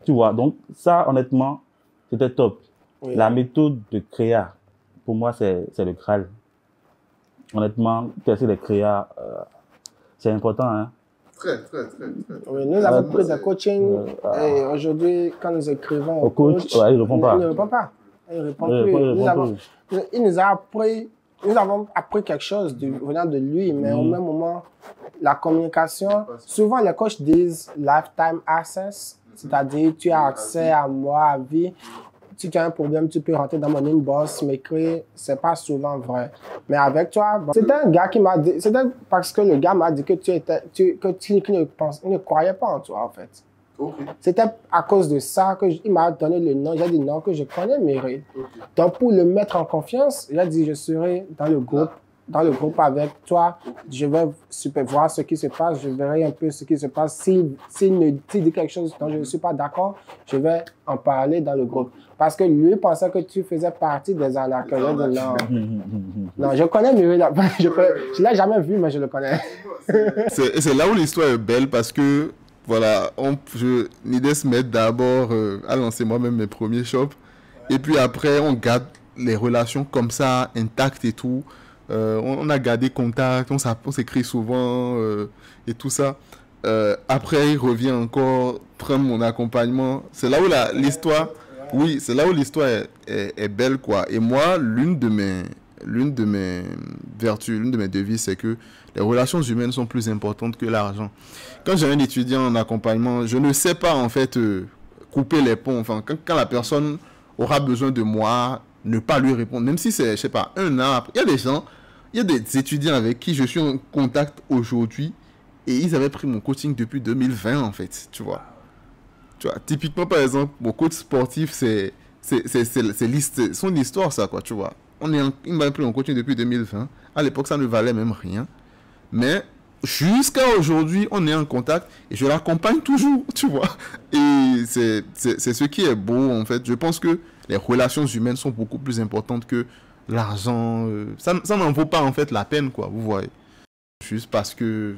Tu vois, donc ça, honnêtement, c'était top. Oui. La méthode de créa, pour moi, c'est le Graal. Honnêtement, tester les créas, c'est important. Hein? Très. Oui, nous avons pris des coaching et aujourd'hui, quand nous écrivons au coach, ouais, il ne répond pas. Il ne répond pas. Il ne répond plus. Il nous a appris. Nous avons appris quelque chose venant de lui, mais au même moment, la communication, souvent les coachs disent lifetime access, C'est-à-dire, tu as accès à moi à vie. Si tu as un problème, tu peux rentrer dans mon inbox, m'écrire. C'est pas souvent vrai. Mais avec toi, bon, c'était un gars qui m'a dit, c'était parce que le gars m'a dit que il ne croyait pas en toi, en fait. Okay. C'était à cause de ça qu'il m'a donné le nom. J'ai dit non, que je connais Meryl. Okay. Donc, pour le mettre en confiance, j'ai dit je serai dans le groupe avec toi. Je vais voir ce qui se passe. Je verrai un peu ce qui se passe. S'il dit quelque chose dont je ne suis pas d'accord, je vais en parler dans le groupe. Parce que lui pensait que tu faisais partie des arnaqueurs. Non. Non, je connais Meryl. Je ne l'ai jamais vu, mais je le connais. C'est là où l'histoire est belle parce que voilà, Nides m'aide d'abord à lancer moi-même mes premiers shops. Et puis après, on garde les relations comme ça, intactes et tout. On a gardé contact, on s'écrit souvent et tout ça. Après, il revient encore prendre mon accompagnement. C'est là où l'histoire, oui, c'est là où l'histoire est belle, quoi. Et moi, l'une de mes vertus, l'une de mes devises, c'est que les relations humaines sont plus importantes que l'argent. Quand j'ai un étudiant en accompagnement, je ne sais pas en fait couper les ponts. Enfin, quand la personne aura besoin de moi, ne pas lui répondre, même si c'est, je sais pas, un an après. Il y a des étudiants avec qui je suis en contact aujourd'hui et ils avaient pris mon coaching depuis 2020 en fait, tu vois. Typiquement par exemple, mon coach sportif, c'est son histoire ça quoi, tu vois. Il m'a pris mon coaching depuis 2020. À l'époque, ça ne valait même rien. Mais jusqu'à aujourd'hui, on est en contact et je l'accompagne toujours, tu vois. Et c'est ce qui est beau, en fait. Je pense que les relations humaines sont beaucoup plus importantes que l'argent. Ça n'en vaut pas, en fait, la peine, quoi, vous voyez. Juste parce que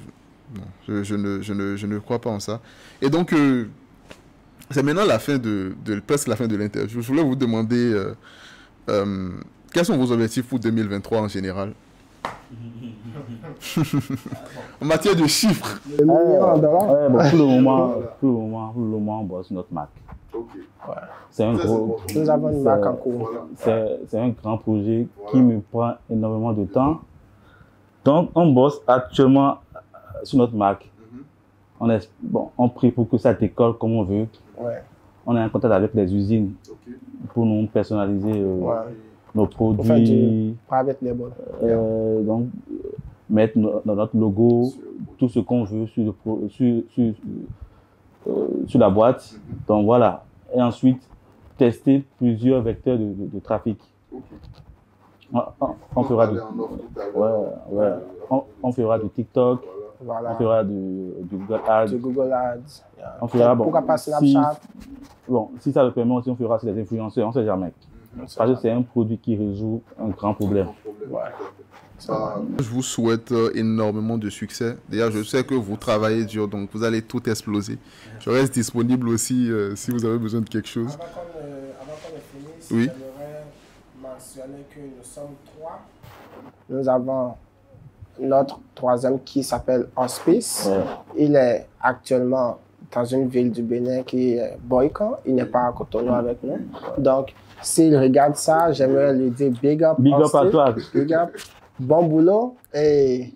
bon, je ne crois pas en ça. Et donc, c'est maintenant presque la fin de l'interview. Je voulais vous demander quels sont vos objectifs pour 2023 en général? En matière de chiffres. Ouais, bon, pour le moment, on bosse notre marque. Okay. Ouais. C'est un gros. Nous avons une marque en cours. C'est un grand projet qui me prend énormément de temps. Donc, on bosse actuellement sur notre marque. On prie pour que ça décolle comme on veut. Ouais. On est en contact avec les usines pour nous personnaliser nos produits. Pour faire du private label. Donc, mettre notre logo, tout ce qu'on veut sur la boîte. Donc voilà. Et ensuite, tester plusieurs vecteurs de trafic. On fera on fera du TikTok, on fera du Google Ads. Yeah. On fera, pourquoi pas Snapchat? Si ça le permet aussi, on fera sur les influenceurs, on ne sait jamais. Parce que c'est un produit qui résout un grand problème. Je vous souhaite énormément de succès. D'ailleurs, je sais que vous travaillez dur, donc vous allez tout exploser. Je reste disponible aussi si vous avez besoin de quelque chose. Avant qu'on ait fini, oui. J'aimerais mentionner que nous sommes 3. Nous avons notre troisième qui s'appelle Hospice. Il est actuellement dans une ville du Bénin qui est Boycon. Il n'est pas à Cotonou avec nous. Donc, s'il regarde ça, j'aimerais lui dire big up. Big up à toi. Big up. Bon boulot et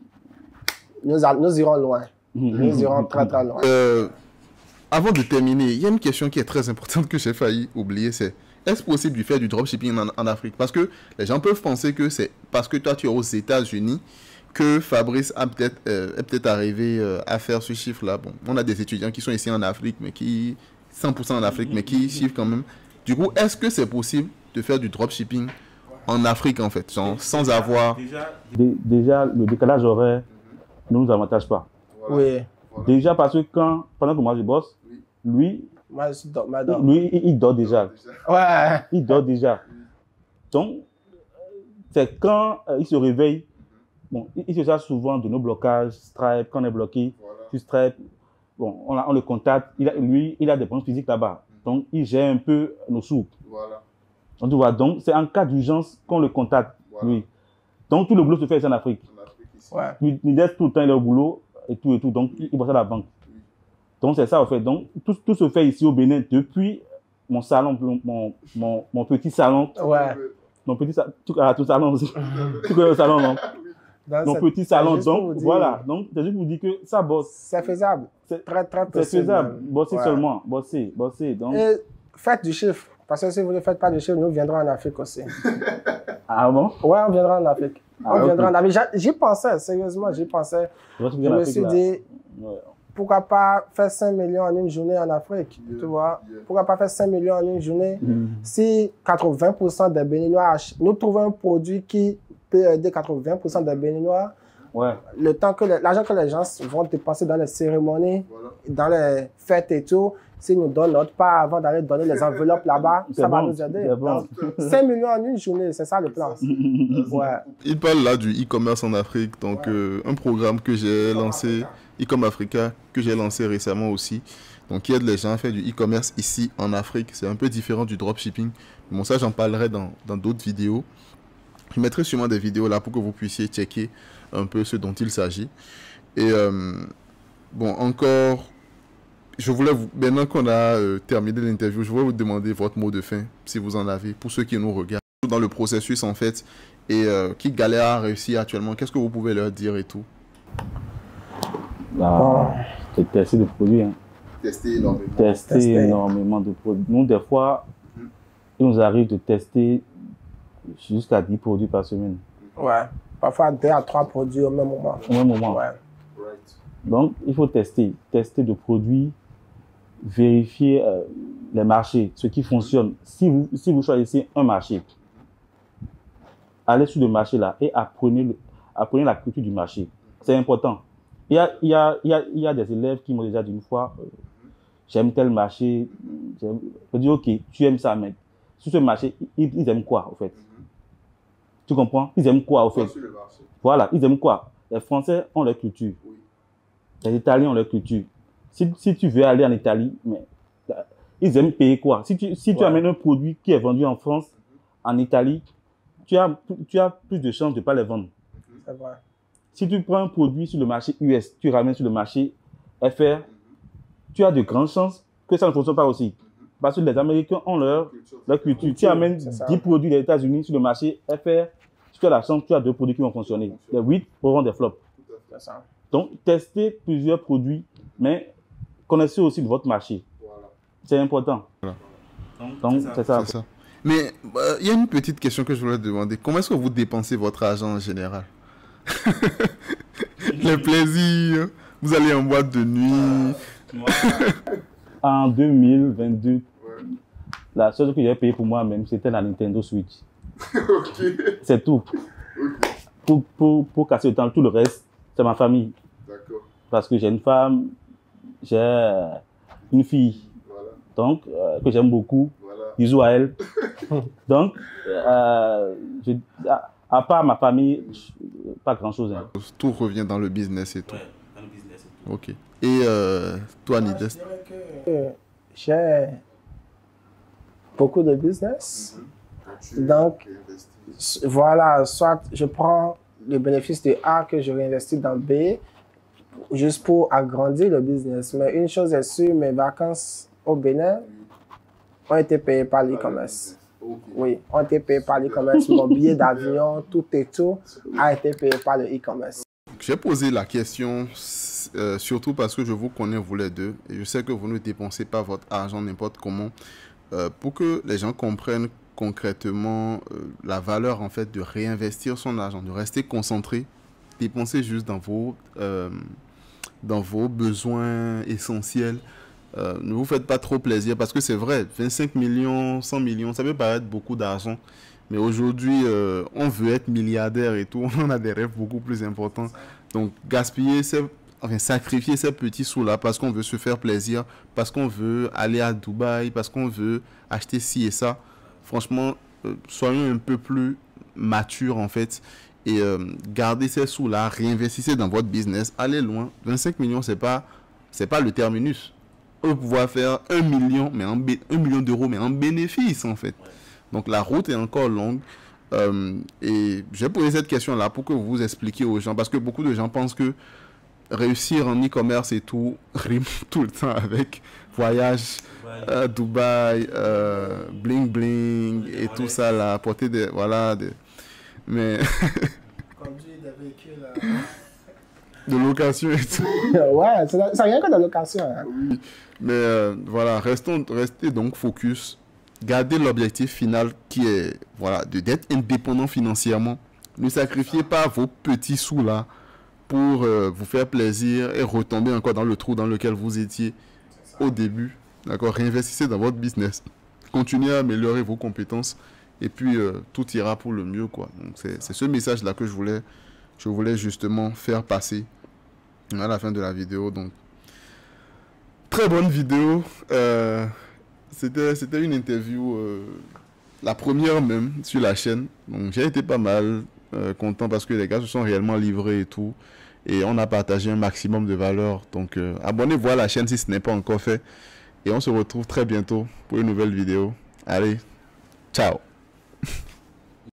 nous irons loin. Nous irons très très loin. Avant de terminer, il y a une question qui est très importante que j'ai failli oublier, c'est est-ce possible de faire du dropshipping en Afrique? Parce que les gens peuvent penser que c'est parce que toi tu es aux États-Unis que Fabrice est peut-être arrivé à faire ce chiffre-là. Bon, on a des étudiants qui sont ici en Afrique, mais qui 100% en Afrique, mais qui chiffrent quand même. Du coup, est-ce que c'est possible de faire du dropshipping en Afrique, en fait, sans avoir... Déjà, le décalage horaire ne nous avantage pas. Oui. Déjà parce que pendant que moi je bosse, lui, il dort déjà. Ouais. Il dort déjà. Donc, c'est quand il se réveille, bon, il se sert souvent de nos blocages, Stripe, quand on est bloqué, sur Stripe, bon, on le contacte, lui, il a des problèmes physiques là-bas. Donc, il gère un peu nos sous. Voilà. Donc, tu vois, donc, c'est en cas d'urgence qu'on le contacte, lui. Donc, tout le boulot se fait ici en Afrique. Ouais. Il laisse tout le temps, il est au boulot, et tout. Donc, il bosse à la banque. Donc, c'est ça, en fait. Donc, tout se fait ici au Bénin depuis mon salon, mon petit salon. Ouais. Mon petit salon, tout salon aussi. Tout le salon, non. Dans petit salon. Donc, voilà. Donc, c'est juste pour vous dire que ça bosse. C'est faisable. C'est très, très possible. C'est faisable. Bosser seulement. Bosser. Donc... Et faites du chiffre. Parce que si vous ne faites pas de chiffre, nous viendrons en Afrique aussi. Ah bon? Ouais, on viendra en Afrique. On viendra en Afrique. J'y pensais, sérieusement, j'y pensais. Je me suis dit, pourquoi pas faire 5 millions en une journée en Afrique, tu vois? Pourquoi pas faire 5 millions en une journée? Si 80% des Béninois, nous trouvons un produit qui peut aider 80% des Béninois, le temps que l'argent que les gens vont dépenser dans les cérémonies, dans les fêtes et tout, s'ils nous donnent notre part avant d'aller donner les enveloppes là-bas, ça va nous aider. Donc, 5 millions en une journée, c'est ça le plan. Il parle là du e-commerce en Afrique, donc un programme que j'ai lancé, e-com Africa, que j'ai lancé récemment aussi. Donc, qui aide les gens à faire du e-commerce ici en Afrique. C'est un peu différent du dropshipping. Bon, ça, j'en parlerai dans d'autres vidéos. Je mettrai sûrement des vidéos là pour que vous puissiez checker un peu ce dont il s'agit. Et bon, encore, je voulais maintenant qu'on a terminé l'interview, je voulais vous demander votre mot de fin, si vous en avez, pour ceux qui nous regardent dans le processus en fait, et qui galèrent à réussir actuellement. Qu'est-ce que vous pouvez leur dire et tout? C'est tester des produits. Hein. Tester énormément de produits. Nous, des fois, il nous arrive de tester jusqu'à 10 produits par semaine. Ouais. Parfois 2 à 3 produits au même moment. Au même moment. Ouais. Donc, il faut tester de produits, vérifier les marchés, ce qui fonctionne. Si vous choisissez un marché, allez sur le marché là et apprenez la culture du marché. C'est important. Il y a des élèves qui m'ont déjà dit une fois, j'aime tel marché. Je dis, ok, tu aimes ça, mais sur ce marché, ils aiment quoi, au fait? Tu comprends? Ils aiment quoi, au fait? Voilà, ils aiment quoi? Les Français ont leur culture. Les Italiens ont leur culture. Si tu veux aller en Italie, mais ils aiment payer quoi? Si tu amènes un produit qui est vendu en France, en Italie, tu as plus de chances de ne pas les vendre. C'est vrai. Si tu prends un produit sur le marché US, tu ramènes sur le marché FR, tu as de grandes chances que ça ne fonctionne pas aussi. Parce que les Américains ont leur culture. Tu amènes 10 produits des États-Unis sur le marché FR, si tu as la chance, tu as 2 produits qui vont fonctionner. Les 8 auront des flops. C'est ça. Donc, testez plusieurs produits, mais connaissez aussi votre marché. C'est important. Donc, c'est ça. Mais il y a une petite question que je voulais demander. Comment est-ce que vous dépensez votre argent en général? Les plaisirs, vous allez en boîte de nuit. En 2022, la seule chose que j'avais payée pour moi-même, c'était la Nintendo Switch. C'est tout. Pour casser le temps, tout le reste, c'est ma famille. Parce que j'ai une femme, j'ai une fille, donc que j'aime beaucoup. Bisous à elle. Donc, à part ma famille, pas grand-chose. Hein. Tout revient dans le business et tout. Ouais, dans le business et tout. Ok. Et toi, Nides? Je dirais que j'ai beaucoup de business. Donc, voilà, soit je prends le bénéfice de A que je réinvestis dans B, juste pour agrandir le business. Mais une chose est sûre, mes vacances au Bénin ont été payées par l'e-commerce. Oui, ont été payées par l'e-commerce. Mon billet d'avion, tout et tout a été payé par le e-commerce. J'ai posé la question surtout parce que je vous connais, vous les deux, et je sais que vous ne dépensez pas votre argent n'importe comment, pour que les gens comprennent concrètement la valeur en fait de réinvestir son argent, de rester concentré, dépenser juste dans vos besoins essentiels. Ne vous faites pas trop plaisir parce que c'est vrai, 25 millions, 100 millions, ça peut paraître beaucoup d'argent. Mais aujourd'hui, on veut être milliardaire et tout, on a des rêves beaucoup plus importants. Donc, sacrifier ces petits sous-là parce qu'on veut se faire plaisir, parce qu'on veut aller à Dubaï, parce qu'on veut acheter ci et ça. Franchement, soyons un peu plus matures en fait et gardez ces sous-là, réinvestissez dans votre business, allez loin. 25 millions, c'est pas le terminus. On va pouvoir faire 1 million, mais 1 million d'euros, mais en bénéfice en fait. Donc la route est encore longue. Et j'ai posé cette question-là pour que vous expliquiez aux gens, parce que beaucoup de gens pensent que réussir en e-commerce et tout rime tout le temps avec voyage à Dubaï, bling bling et tout ça là, porter des mais Conduire des véhicules. De location et tout. Ouais, c'est rien que de location. Hein. Oui, mais voilà, restez donc focus. Gardez l'objectif final qui est voilà, d'être indépendant financièrement. Ne sacrifiez pas vos petits sous là pour vous faire plaisir et retomber encore dans le trou dans lequel vous étiez au début. D'accord, réinvestissez dans votre business. Continuez à améliorer vos compétences et puis tout ira pour le mieux, quoi. Donc c'est ce message là que je voulais justement faire passer à la fin de la vidéo. Donc très bonne vidéo. C'était une interview, la première même sur la chaîne. Donc j'ai été pas mal content parce que les gars se sont réellement livrés et tout. Et on a partagé un maximum de valeur. Donc abonnez-vous à la chaîne si ce n'est pas encore fait. Et on se retrouve très bientôt pour une nouvelle vidéo. Allez, ciao!